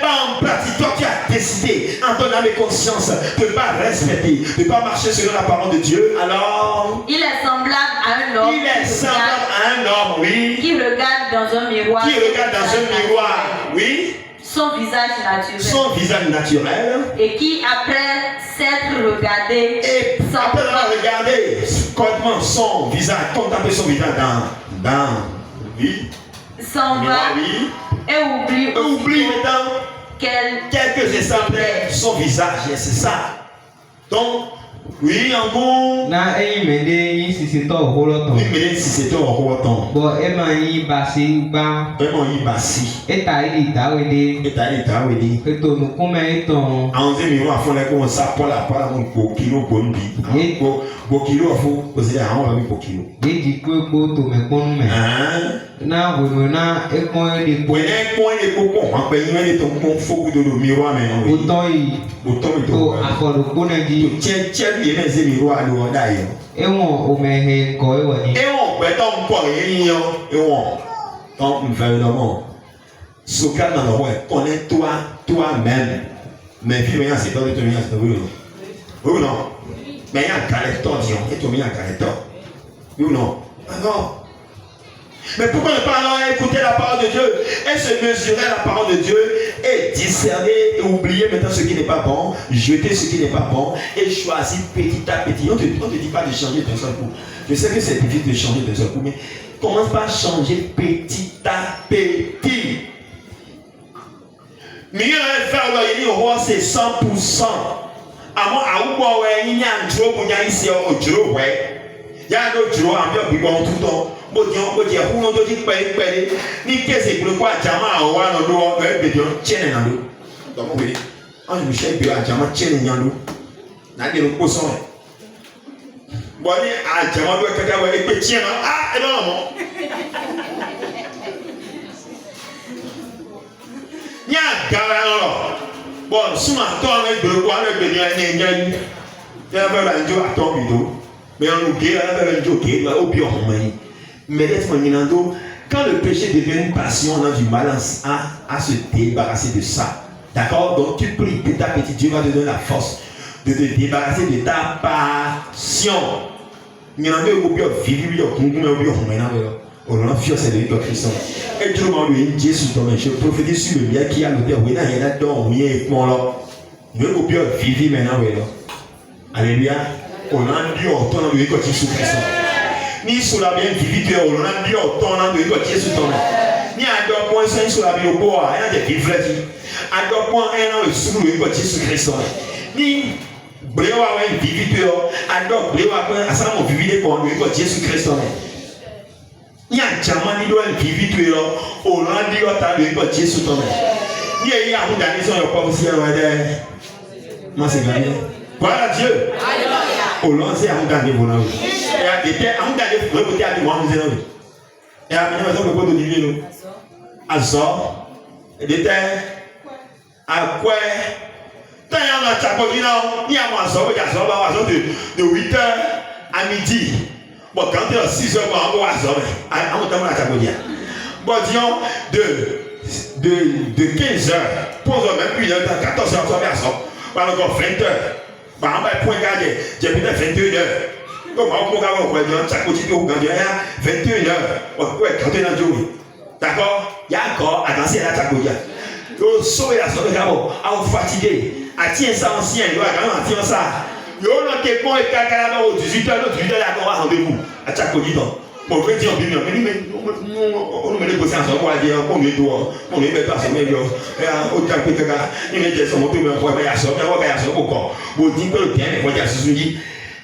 pas en pratique, toi qui as décidé en ton âme et conscience de ne pas respecter, de ne pas marcher selon la parole de Dieu, alors il est semblable à un homme, oui, qui regarde dans un miroir, oui, son visage naturel, et qui après s'être regardé, complètement son visage, contempler son visage dans oui, s'en va et oublie quelques instants son visage, c'est ça. Donc oui, en gros. Na eyi me de yi sisi tɔ o wolo tɔ. Oui, me de sisi tɔ o wolo tɔ. Bon, e ma yi basi gba. E ta yi di dawe de. E to nukume yi tɔn. Àwọn ṣe mi wọ́n afọlẹ́ kó wọ́n sá pọ́lá mo kò kilo kò ń bi. Kò kilo ọ̀fọ̀ kò sí àwọn ọ̀rọ̀ mi kò kilo. Ye di kó epo tó mẹ kpɔnu mẹ. Na wòlò na ekpɔn yi de kpɔ. Wòlò ekpɔn yi de kpɔ kpɔ wọn pɛ yín wẹ́n tó kpɔn fókù dodo mi wá mẹ. Wòtɔ yi. To afɔdoko na di. Tiɛ bi yẹn mẹ ṣe mi wá do wọn dá yẹ. Ewɔn omehe nkɔ ewɔ ni. Ewɔn gbɛtɔ nkɔ yẹn yọ ewɔn tɔn nfɛ lɔmɔ. Soka na lɔwɔ yɛ kɔnɛ toi-même. Mais puis, il c'est pas de tenir à ce niveau. Oui ou non? Mais il y a un caractère, disons. Et tu as un caractère. Oui ou non? Alors. Mais pourquoi ne pas écouter la parole de Dieu et se mesurer la parole de Dieu et discerner et oublier maintenant ce qui n'est pas bon, jeter ce qui n'est pas bon et choisir petit à petit. On ne te dit pas de changer d'un seul coup. Je sais que c'est difficile de changer d'un seul coup, mais commence par changer petit à petit. Mais il y a un frère qui dit c'est 100%. Amo awubo we yin ya ntro bu nya isi o juro we. Ya do juro am yo bibo on tuto. Bo je hu no do ti pe ni kese gbo kwa jama o wa no do e be do chene na do. Do mo we. An mi she bi a jama chene nya do. Na de ro so e. Bo ni a jama do kaka we e pe chene e do mo. Nya gara lo. Bon, suma tɔn le gbolo kɔ ale gbeli ɛnɛ nya yi yɛ bɛ la ŋdzo atɔ bi do mais on oublie elle bɛ la ŋdzo ke la oublie ɔmɛ yi mais laisse-moi ɲinan do quand le péché devient une passion on a du mal à se débarrasser de ça, d'accord? Donc tu pries petit à petit, Dieu va te donner la force de te débarrasser de ta passion. Ɲinan do oublie vivi bi ɔkungun oublie ɔmɛ na bɛ on a fait c'est de Christ. Et tout le monde lui dit Jésus ton je prophétise sur le bien qui a l'auteur. Oui, il y a donc oui et moi là. Nous au bien vivre maintenant oui là. Alléluia. On a dit au temps de Christ sous Christ. Ni sur la bien vivre on a dit au temps de Christ sous ton. Ni à deux points c'est sur la bien au bois, il y a des vivres là. À deux points un an sous le Christ sous Christ. Ni brewa ouais vivre à deux brewa à ça mon vivre pour le Christ sous Christ. Ni a jama ni do en vivi tu lo o la di o ta do ko Jésus to me ni e ya hu da ni so yo ko si e wa de ma se gani voilà Dieu alléluia o lo se hu da ni bona o e a de te hu da ni ko ti a di mo hu se no e a me so ko do ni lo azo e de te akwe ta ya na cha ko ni na ni a mo azo ko ja so ba wa so de 8h à midi. Bon, quand tu es à 6h, on va voir on t'a à Tabodia. Bon, disons, de 15h, pour même plus 14h, on va par encore 20h. Par exemple, point gardé, j'ai peut-être 21h. Donc, on va dire, chaque côté, on va dire, 21h. Ouais, quand tu es dans le jour. D'accord? Il y a encore, attention à la Tabodia. Donc, sauver la sauver d'abord, à vous fatiguer, à tirer ça ancien, il doit quand même tirer ça. Yo no te pon e kaka na o 18h la ko wa rendez-vous a chaque temps pour dire bien mais on me négocier ensemble pour dire on me doit on me met pas ça mais yo o ta pe kaka ni me je so mo to me ko ba ya so me wa ba ya so ko ko bo di pe o tiens me ko ja susu yi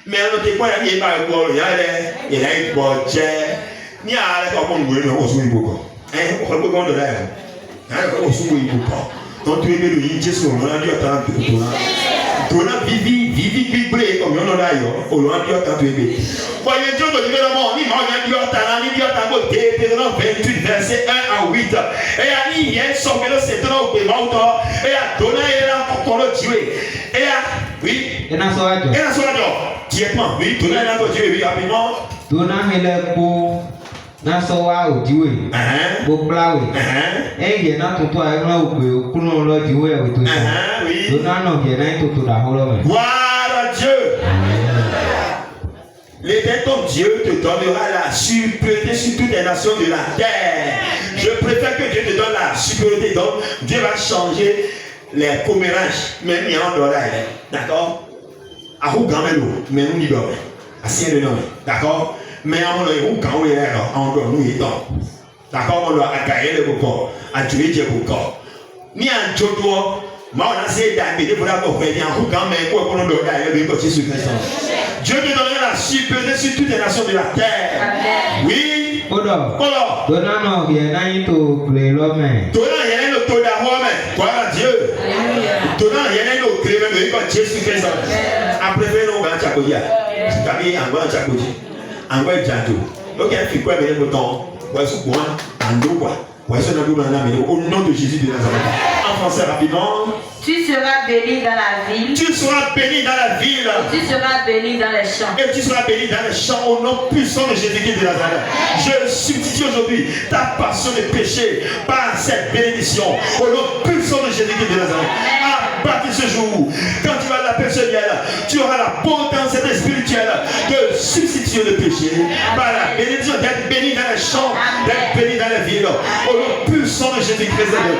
mais on te pon ya ni ba ko ya le il a une boche ni ala ka mon ngwe no osu ibo ko ko ko ndo da yo ala ko osu ibo ko donc tu es le Jésus on a dit attends Dona vivi vibré comme on a yo on a dit attends tu es voyez Dieu de l'événement ni ma on a dit attends ni dit attends côté Deutéronome 28 verset 1 à 8 et a ni hier somme le c'est trop pe mauto et a donné era pour le tuer et a oui et na so ajo directement oui donné era pour tuer oui rapidement dona hele ko na so wa odiwe bo plawe ye na tutu a na ogbe okunu lo diwe o to oui dona no ye na tutu da holo me voilà Dieu. L'Éternel ton Dieu te donnera la supériorité sur toutes les nations de la terre. Je préfère que Dieu te donne la supériorité. Donc Dieu va changer les commérages, même il y a un dollar, d'accord? À vous grand melo, mais nous n'y dormons. À sien de nom, d'accord? Mais à mon oeil, quand on est là, on doit nous y dormir. D'accord? On doit accueillir le corps, à tuer le corps. Ni un jodour, mais on a essayé d'amener pour la compagnie en vous quand même, pour qu'on doit aller de Jésus Christ. Dieu te donnera la supériorité sur toutes les nations de la terre. Amen. Oui. Voilà. Dona no ye na yito ple lo me. Dona ye no to da ho me. Gloire à Dieu. Alléluia. Dona ye no crée me ko Jésus Christ. Après no ba cha ko ya. Tabi angwa cha ko ji. Angwa janto. OK, fi quoi me le temps. Wa su kwa ando kwa. Wa su na do na me au nom de Jésus de Nazareth. En français rapidement. Tu seras béni dans la ville. Tu seras béni dans la ville. Tu seras béni dans les champs. Et tu seras béni dans les champs au nom puissant de Jésus-Christ de Nazareth. Je substitue aujourd'hui ta passion de péché par cette bénédiction au nom puissant de Jésus-Christ de Nazareth. À partir de ce jour, quand tu vas l'appeler Seigneur, tu auras la potentialité spirituelle de substituer le péché par la bénédiction d'être béni dans les champs, d'être béni dans les villes au nom puissant de Jésus-Christ de Nazareth.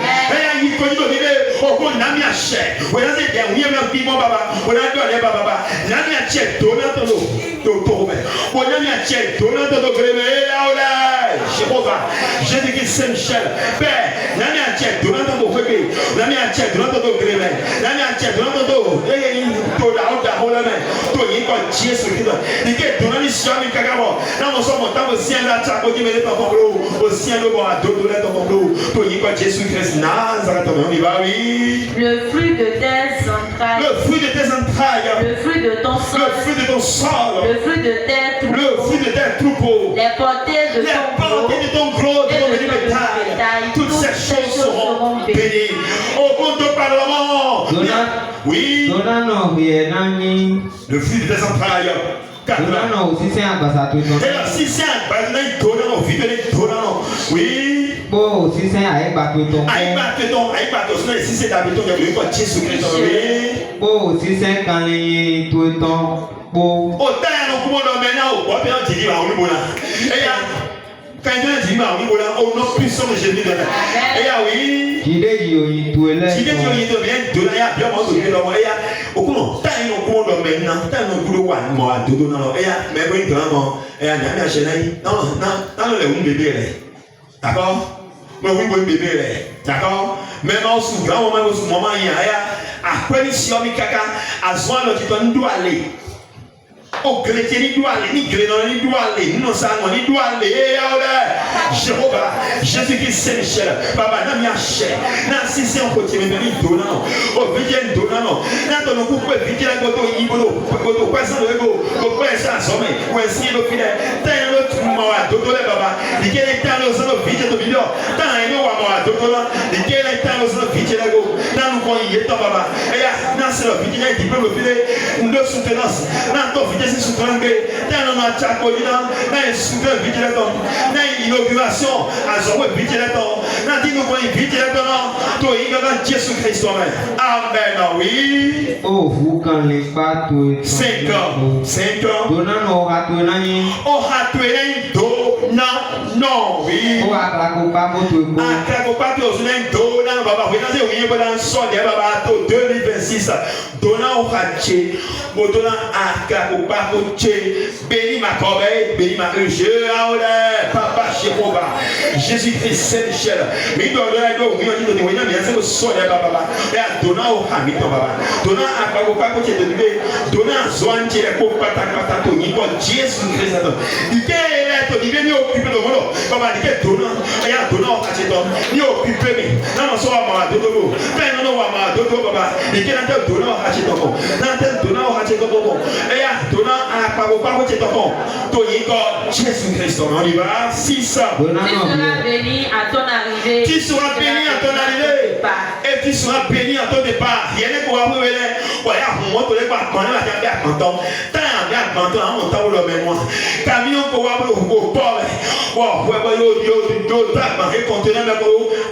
Jésus-Christ Saint-Michel, Père, nani a tchèque, donant ton bébé, nani a tchèque, donant ton grévé, nani a tchèque, donant ton et to da o da ho la me, to yin ko Jésus Christ. Ni ke donant ni sia mi kagabo, na mo so mo ta mo sien la cha ko di me le pa ko o sien lo bo a do le to ko to yin ko Jésus Christ Nazareth on y va oui. Le fruit de tes entrailles. Le fruit de tes entrailles. Le fruit de ton sol. Le fruit de ton sol. Le fruit de tes troupeaux. Le fruit de tes troupeaux. Les portées de ton gros, de ton bétail. Toutes ces choses seront bénies. Au compte de parlement. Oui. Le fruit de tes entrailles. Si c'est un bassin, oui. Bon, si c'est un bâton. Si c'est un bâton, il y a Jésus Christ. Bon, si c'est quand il est tout le temps. Bon. Autant nous pouvons maintenant au point de dire à Oulibola. Quand il dit à Oulibola, au nom puissant de Jésus de la. Et oui. Qui est dit tout le temps. Qui est dit bien de la bien moi de la moya. Au courant, tant nous pouvons maintenant, tant nous pouvons moi de donner. Et mais oui vraiment. Et à n'a chérie. Non, le bébé là. D'accord? Mais oui, bon bébé là. D'accord? Même au sous grand moment au sous moment il y a après si on kaka à soin le tu dois aller. Au chrétien il doit aller, ni grénon il doit aller, non ça non il doit aller. Jéhovah, Jésus-Christ Saint-Michel, Papa n'a mia cher. Na si c'est un côté mais il donne non. Au vigile donne non. Na ton coup peut vigile goto ibolo, goto passant le go, go passant sommet. Ou ainsi le fidèle. Tant l'autre moi dodo le baba. Di quel est dans le vigile de vidéo. Tant il no moi dodo là. Di quel est dans le vigile go. Dans nous qu'on y est baba. Et na c'est le vigile qui peut le filer. Une soutenance. Na to vigile c'est soutenance. Dans on a chacolina, na soutenance vigile donc. Na inauguration à son vigile donc. Na dit nous qu'on y vigile donc. To y va Jésus Christ toi-même. Amen. Oui. Oh, vous quand les pas tout. 5 ans. Donnant au ratournage. Au ratournage, donnant Non, oui. Akakopa to sunen dona baba wena se wiye bodan so de baba to 2026 dona o hache bodona akakopa ko che béni ma corbeille béni ma je aole papa Jehova Jésus-Christ Saint-Michel mi do do mi o ni wena mi se ko so de baba ya dona o ha mi to baba dona akakopa ko che de dona zoan che ko pata to ni ko Jésus-Christ ike to ni ni occupé do mo baba ni ke dona ya dona o hache to ni occupé mi na so wa ma do do pe no wa ma do do baba ni ke na te dona o hache to ko na te dona o hache to ko ya dona akakopa ko che to ko to yi ko Jésus-Christ on y va 6 tu seras béni à ton arrivée. Tu seras béni à ton arrivée et tu seras béni à ton départ. Il y a des gens qui ont dit moi, tu n'es pas content, tu n'es pas content. Tu n'es pas content, on t'a voulu le mémoire. Camion pour voir le pauvre. Bon, yo tag ma conteneur de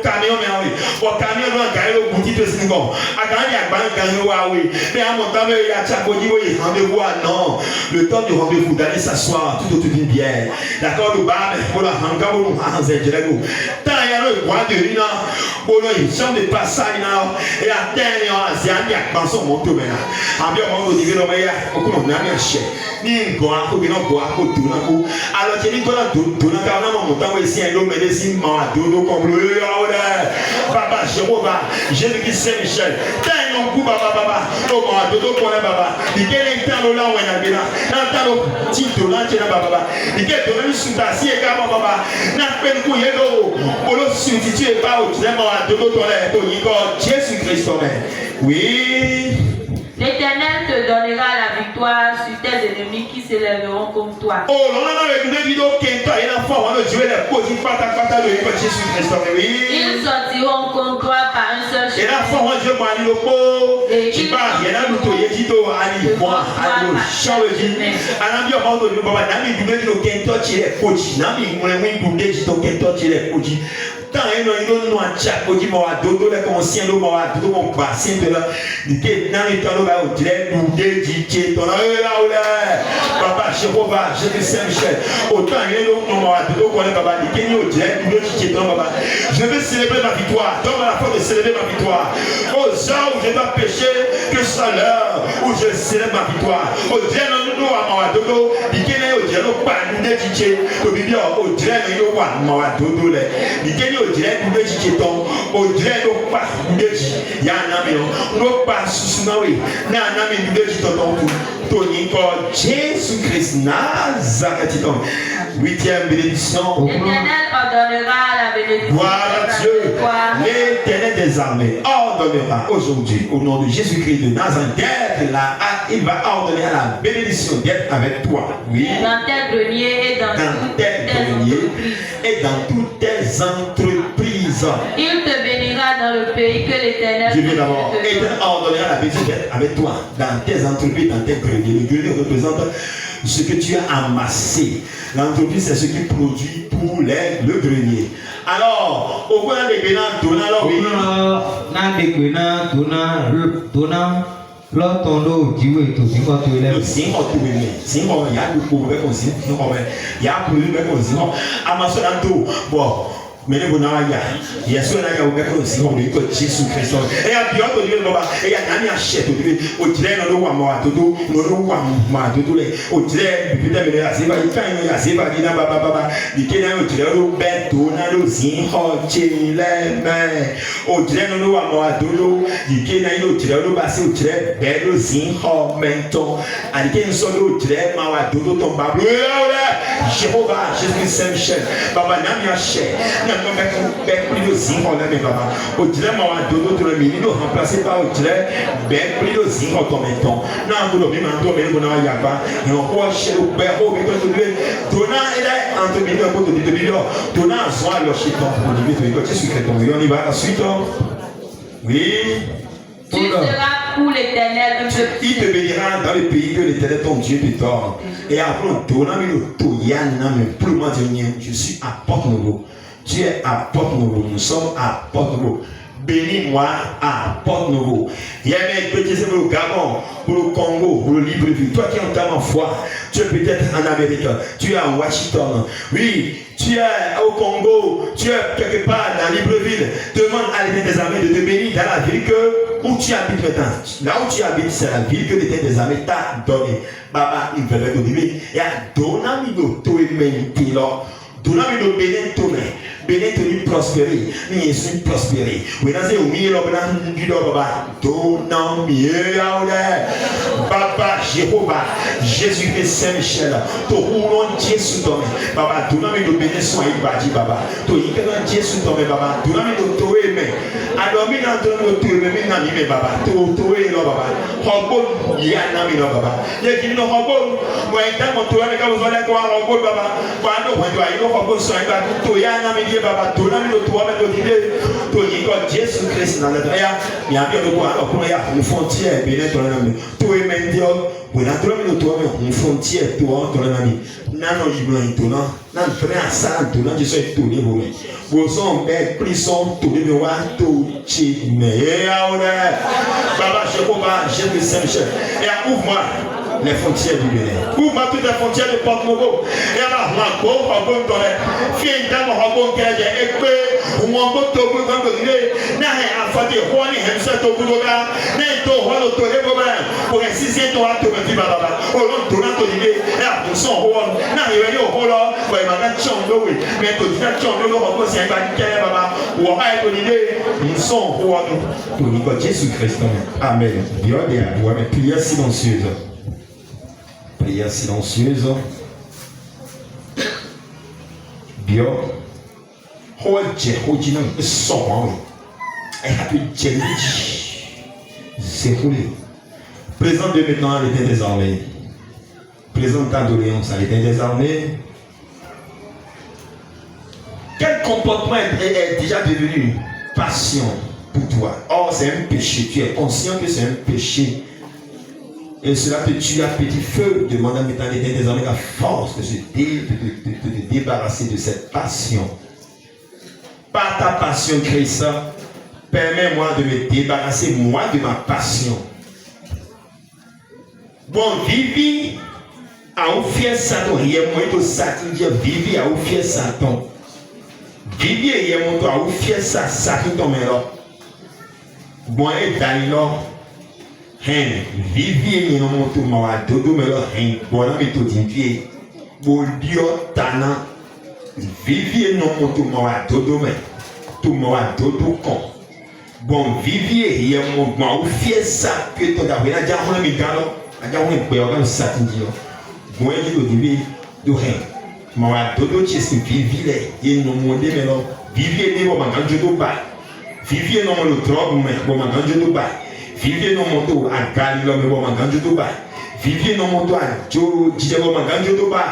camion mais oui. Bon, camion doit gagner le boutique de Singon. A gagner à banque gagner oui. Mais à mon temps il y a Tchakodi oui, rendez-vous non. Le temps du rendez-vous d'aller s'asseoir tout autour d'une bière. D'accord, le bar pour la hanga pour nous en zéjego. Tant il y a le roi de Rina, pour nous chambre de passage là et à terre en Asie, il y a pensé mon tour maintenant. En bien on dit que l'homme a beaucoup de n'ami cher. Ni quoi pour que non quoi pour tout là pour. Alors tu dis toi tout là quand on monte on ici un homme médecine ma dodo comme le papa Jehova Jésus-Christ Saint-Michel. Tant on coup baba au ma dodo pour la baba. Il quel temps là on a bien là tant petit là tu là baba. Il quel temps sous ta si et baba. Na peine pour yelo pour le substituer pas au vraiment à dodo pour la pour Jésus-Christ. Oui. L'Éternel te donnera la victoire sur tes ennemis qui s'élèveront contre toi. Oh, on a avec une vidéo qui est là, on a joué les positifs, pata de Jésus-Christ. Ils sortiront contre toi par un seul chemin. Et là, on a joué le pot. Tu parles, il y a un autre, il y a dit, Ali, moi, Ali, change de vie. Alors, on a dit, papa, Nami, du même, il y a un qui est petit. Nami, on a mis du dé, qui est petit. Tant il y a un tchako qui m'a dodo le conscient le m'a dodo mon bassin de là dit dans les temps là on dirait nous dédié ton là papa Jehova Jésus Saint-Michel autant il y a un m'a dodo qu'on est papa dit qu'il y a on dirait nous dédié ton papa je veux célébrer ma victoire donne la force de célébrer ma victoire aux heures où je dois pécher que ce soit l'heure où je célèbre ma victoire au dirait nous m'a dodo dit qu'il y a on dirait nous pas nous dédié au bibi au dirait nous m'a dodo là dit au dirait nous dédié ton au dirait nous pas nous dédié ya na mi nous pas susunawe na na mi nous dédié ton tout Tony God Jésus-Christ Nazareth 8e bénédiction. L'Éternel ordonnera la bénédiction. Gloire à Dieu. L'Éternel des armées ordonnera aujourd'hui au nom de Jésus-Christ de Nazareth d'être là. Il va ordonner à la bénédiction d'être avec toi. Oui. Dans tes greniers et dans toutes tes entreprises. Et dans toutes tes entreprises. Il te bénira dans le pays que l'Éternel te donne. L'Éternel ordonnera la bénédiction d'être avec toi dans tes entreprises, dans tes greniers. Le grenier représente ce que tu as amassé. L'entreprise, c'est ce qui produit pour le grenier. Alors, au cours des bénins, mais les bonheurs il y a ceux là qui ont fait aussi comme le Jésus-Christ et à bien de Dieu baba et à nani achète au dirait non wa moi todo non wa moi todo les au dirait peut-être mais assez va il quand il assez va dire baba dit que au dirait au beto na lo zin ho chele mais au dirait non wa moi todo dit que na au dirait au passé au dirait belo zin ho mento ali que so au dirait ma wa todo ton baba Jéhovah Jésus Saint-Michel baba nani achète plus de 5 ans là, papa. Au dirait, moi, d'autres minutes, remplacé par au dirait, plus de 5 ans, ton temps. Non, vous l'avez maintenant, mais vous n'avez pas. Et on croit chez le père, au milieu de lui, donnant, il est entre millions, pour te dire, millions, donnant à soi, le chiton, pour dire, tu es sur le ton, on y va, la suite, oui. Tu seras pour l'Éternel. Il te bénira dans le pays que l'Éternel ton Dieu te donne. Et après, donnant le toyana, mais plus moi, je suis à Porte-Nouveau. Tu es à Porte-Nouveau. Nous sommes à Porte-Nouveau. bénis-moi à Port-Nouveau. Il y a un petit pour le Gabon, pour le Congo, pour le Libreville. Toi qui entends ma foi, tu es peut-être en Amérique, tu es à Washington. Oui, tu es au Congo, tu es quelque part dans Libreville. Demande à l'Éternel des armées de te bénir dans la ville où tu habites maintenant. Là où tu habites, c'est la ville que l'Éternel des armées t'a donnée. Baba, il veut te donner. Et à donner to ementi là. Donner de bénin tomé. Bénin te lui prospérer. Ni est prospérer. Oui, dans ces oumi là, blanc du do baba. Donnant mieux à Baba Jéhovah, Jésus-Christ Saint-Michel. To roulant Dieu sous ton Baba, donner de bénin soin il bâti baba. To y que Dieu sous ton baba. Donner de to aimer. Adomi dans ton to aimer na mi baba. To là baba. Robot ya na mi baba. Ye qui no robot. Moi dans mon to avec vous allez quoi robot baba. Quand on doit il robot soin il va to ya na mi baba. To na mi to avec to idée. To y que Jésus Christ dans la terre. Il y a bien de quoi alors pour y a une frontière bénin ton ami. To aimer Dieu. Oui, la troisième de toi, une frontière, toi, ton ami. Nano, il blanc, étonnant. Nan, frère, ça, étonnant, je suis étonné, vous. Vous sont bêtes, prison, tout le monde, tout, mais, Baba, je comprends, je me sens, et ouvre-moi les frontières du Bénin. Ouvre-moi toutes les frontières de Port-Nouveau. Et là, ma pauvre, on dans les filles d'un robot qui a été équipé, ou mon pote au bout d'un côté, n'a rien à faire de roi, ni un seul au bout de là, n'est pas roi au tour de problème. Pour un sixième tour à tout le monde, au long de tournant au dîner, et à pour son roi, n'a rien au rôle, pour un matin de chambre, mais tout ça, chambre, le robot, c'est un banquier, baba, ou on va être au dîner, nous sommes rois, pour nous, Jésus-Christ. Amen. Dieu est à toi, mais prière silencieuse. Prière silencieuse. Dieu. C'est roulé. Présente maintenant à l'Éternel des armées. Présente ta doléance à l'Éternel des armées. Quel comportement est déjà devenu passion pour toi? Or, c'est un péché. Tu es conscient que c'est un péché. Et cela te tue à petit feu. Demande à l'Éternel des armées la force de te débarrasser de cette passion. Par ta passion, Christ, permets-moi de me débarrasser, moi, de ma passion. Bon, vivi à offrir Satan, il y a moins de Satan, vivi à offrir Satan. Vivi il y a moins de offrir Satan, ton mère. Bon, et d'ailleurs, vivi il y a moins de moi, dodo, mais là, bon, mais tout dit, bon, Dieu, tana. Vivier non mon tout moi dodo mais tout moi dodo con bon vivier il y a mon fier ça que tu as déjà déjà on mi galo déjà on pe on ça dit bon il do divi do rien moi dodo tu sais vivier il non mon de mais là vivier ne bon quand je do ba vivier non le drogue mais bon quand je do ba vivier non mon tout à gali là mais bon quand je do ba vivier non mon tout à jo dire bon quand je do ba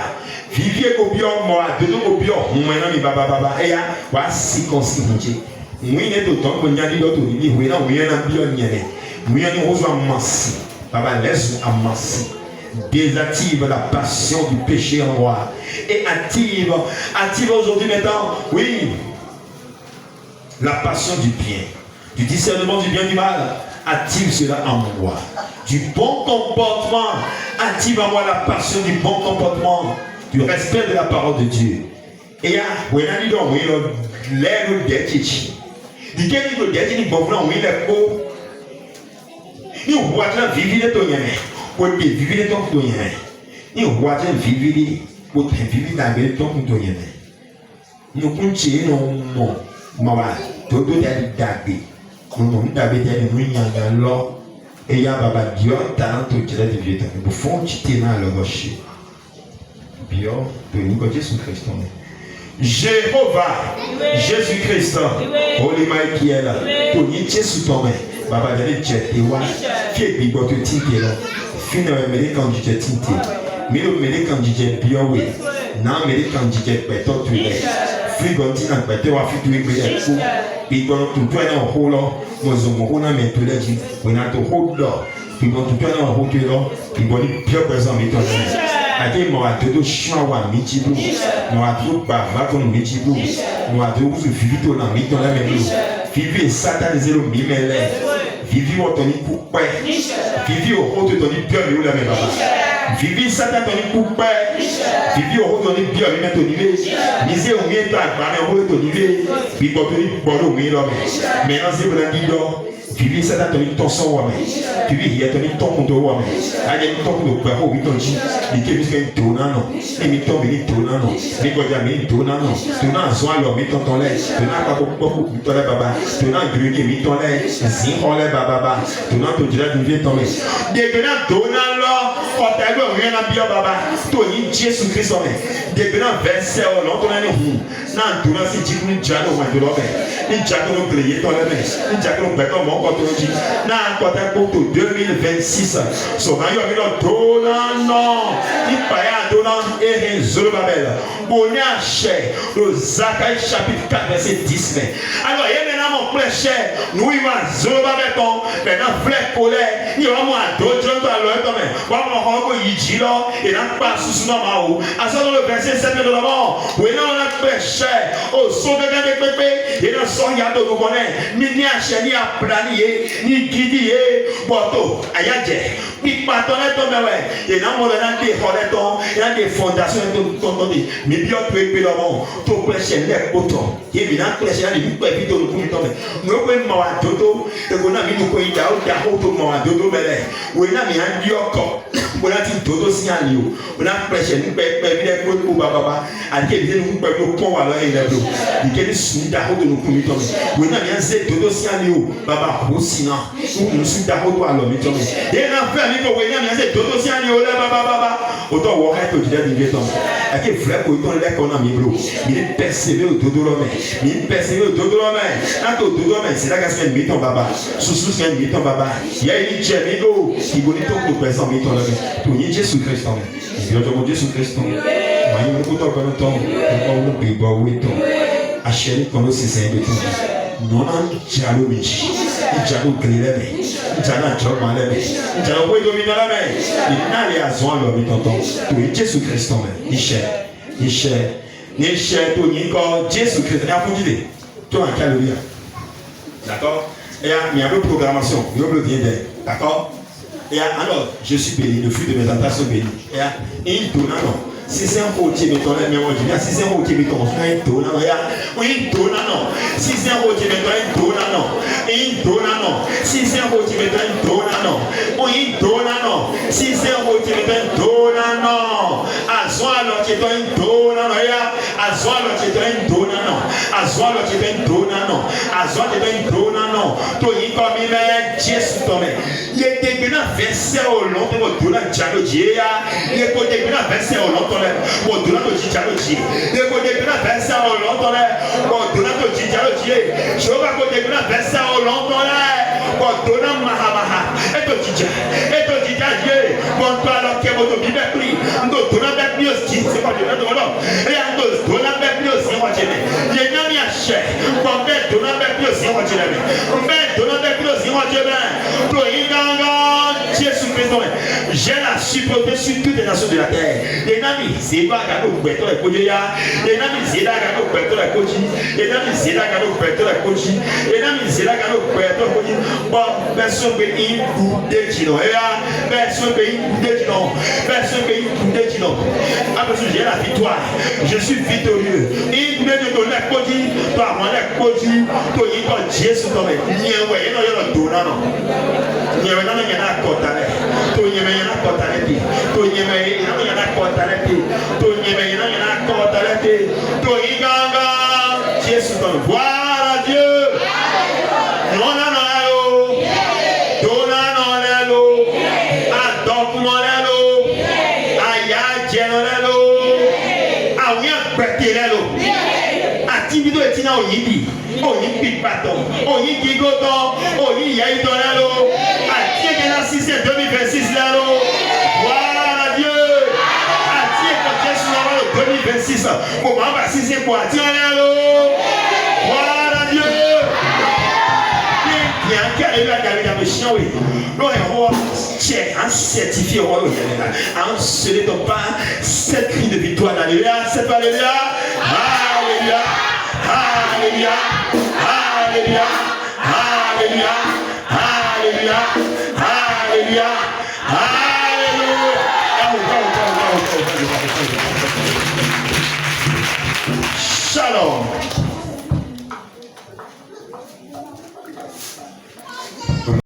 vivier obio moi dodo obio maintenant mi baba eya wa circoncis oui ne to ton ko nyadi do to ni oui na oui na bio nyene oui na ozo amassi baba laisse amassi désactive la passion du péché en moi et active aujourd'hui maintenant oui la passion du bien du discernement du bien du mal. Active cela en moi. Du bon comportement. Active en moi la passion du bon comportement. Du respect de la parole de Dieu. Et là, on a dit donc, oui, l'air de Dieu. Du quel niveau de Dieu, il faut oui, les beaux. Il faut voir vivre de ton yémen. Pour vivre de ton yémen. Il faut voir vivre pour vivre dans le ton yémen. Nous continuons, non, tout est d'abé. Nous d'abé, nous y en là. Et il y a Baba Dieu, talent au tiré de Dieu. Nous font quitter dans le rocher. Dieu, de nous, Jésus-Christ. Jéhovah, Jésus-Christ, Holy Michael, Tony Jésus Tomé, Baba Dali Tchetewa, Kébi Boto Tinté, Fina Mele Kandije Tinté, Milo Mele Kandije Biowe, Nan Mele Kandije Beto Tuile, Frigontina Betewa Fitui Beku, Bibon Tutuana Holo, Mozomona Metulaji, Wenato Hodlo, Bibon Tutuana Hotelo, Biboni Pure Person Mitoni. Ate mo atodo shawa michibu mo atodo bava kon michibu mo atodo vivi to na mito la melo Vivi Satan zéro mimele. Vivi au toni coupé. Vivi au haut de toni bien ou la même baba. Vivi Satan toni coupé. Vivi au haut de toni bien mais toni vé. Misé au mieux ta ba mais au toni vé. Puis toni boro mi lo mais. Maintenant c'est pour la dido. Vivi Satan toni tonson wa mais. Vivi ya toni tonkundo wa mais. Aye tonkundo ba ho bitonji. Ike misken tona no. E mi tombe ni tona no. Ni goja mi tona no. Tona zo alo mi tonton le. Tona ka ko mi tole baba. Tona greke mi ton le. Zin hole baba. Tona to jira di vie ton le. Degena tona lo. Otago rien na bio baba. To ni Jésus Christ o me. Degena verset o lo to na ni hu. Na tona si jikuni jalo wa do lo be. Ni jalo no kleye ton le me. Ni jalo be to mo ko to ji. Na ko ta ko to 2026. So na yo mi lo tona no. Ni pa ya tona e Zorobabel. On est à cher. Le Zacharie chapitre 4 verset 10. Alors, il y a maintenant mon plein cher. Nous, il va Zorobabel. Maintenant, frère colère. Il va moi d'autres gens à l'heure. On va m'en y là. Et là, pas sous son nom. À ce moment, le verset 7 de l'avant. Oui, là, on a plein cher. Au son de gars de pépé. Et là, son yado nous connaît. Ni à cher, ni à planier. Ni guidier. Boto. Ayadje. Ni pas ton éton, mais et là, on a des forêtons. Il y a des fondations. Mais bien tu es pédant, tu prêches les potos. Et bien tu prêches les potos et puis tu nous tomber. Nous pouvons m'avoir dodo. Et on a mis nous pouvons d'ailleurs d'ailleurs tout m'avoir dodo belé. On a mis un dioko. On a dit dodo signalé. On a prêché nous pouvons les potos pour baba. Alquel nous pouvons pour alors il est dodo. Il quel est d'ailleurs de nous pouvons tomber. On a mis un zé dodo signalé. Baba aussi non. Nous sommes d'ailleurs pour alors tomber. Et on a fait un livre où il y a un zé dodo signalé là baba. Autant voir que tu dis bien tomber. Ake frère ko ton le ko na mi bro mi persévérer au dodo l'homme mi persévérer au dodo l'homme na to dodo l'homme c'est là que c'est mi ton baba sous c'est mi ton baba il y a une chemigo qui bonito ko personne mi ton l'homme pour y Jésus Christ en il y a mon Jésus Christ en moi il ko to ko ton ko le bi bo wi ton a chéri ko se c'est de tout non an jalo mi jalo klele me jalo job malebe jalo ko domine la me il n'a les azon lo mi tonton pour Jésus Christ en il cher tout ni ko Jésus Christ a fondé toi en alléluia d'accord et il y a une programmation il y a le bien d'accord et alors je suis béni le fruit de mes tentations béni et il donne non si c'est un côté de ton mais on dit si c'est un côté de ton frère il donne non il donne non si c'est un côté de toi il donne non il donne non si c'est un côté de toi il donne non il donne non si c'est un côté de toi il donne non azwalo che to in donano ya azwalo che to in donano azwalo che to in donano azwalo che to in donano to in come me Jésus to me ye te gina verset o long te mo dona jalo jia ye ko te gina verset o long to le mo dona to jalo jia ye ko te gina verset o long to le mo dona to jalo jia Jehovah ko te gina verset o long to le mo dona mahamaha eto jia jia mon to alors que mo to bibe pri ndo dona c'est pas de l'ordre. Et à cause de la bête, c'est moi qui l'ai. Il y a mis à cher. Pour mettre de la bête, c'est moi qui l'ai. Pour mettre de la bête, c'est moi qui l'ai. Pour y gagner, Jésus Christ. J'ai la supporté sur toutes les nations de la terre. Les amis, c'est pas qu'à nous perdre la Kodja. Les amis, c'est là qu'à nous perdre la Kodji. Les amis, c'est là qu'à nous perdre la Kodji. Les amis, c'est là qu'à nous perdre la Kodji. Bon, personne ne peut y bouder qui non. Personne ne peut y bouder qui non. Personne ne peut y bouder qui non. Après ça, j'ai la victoire. Je suis victorieux. Il me donne la Kodji. Toi, moi, la Kodji. Toi, il doit Jésus dans mes liens. Il y a un donant. Il y a un contane. Toi, il y a un contane. Toi, il y a un contane. Toi, il y a un contane. Toi, il y a un Jésus dans le gloire à Dieu. Non, non, non, donna non, lelo. Adopte mon lelo. Aya, generelo. Awia, betelelo. Atibido etina oyidi. Oyi paton, oyi gigoton, oyi yaidonalo, atie que la 6 2026 là, voilà Dieu, atie que Jésus là 2026, comment va 6 pour attirer là, voilà Dieu. Bien qu'il y ait la galère de chien, oui, nous avons un certifié au roi, un seul n'est pas 7 cris de victoire, alléluia, 7 alléluia, alléluia, alléluia. Alléluia. Alléluia. Alléluia. Alléluia. Alléluia.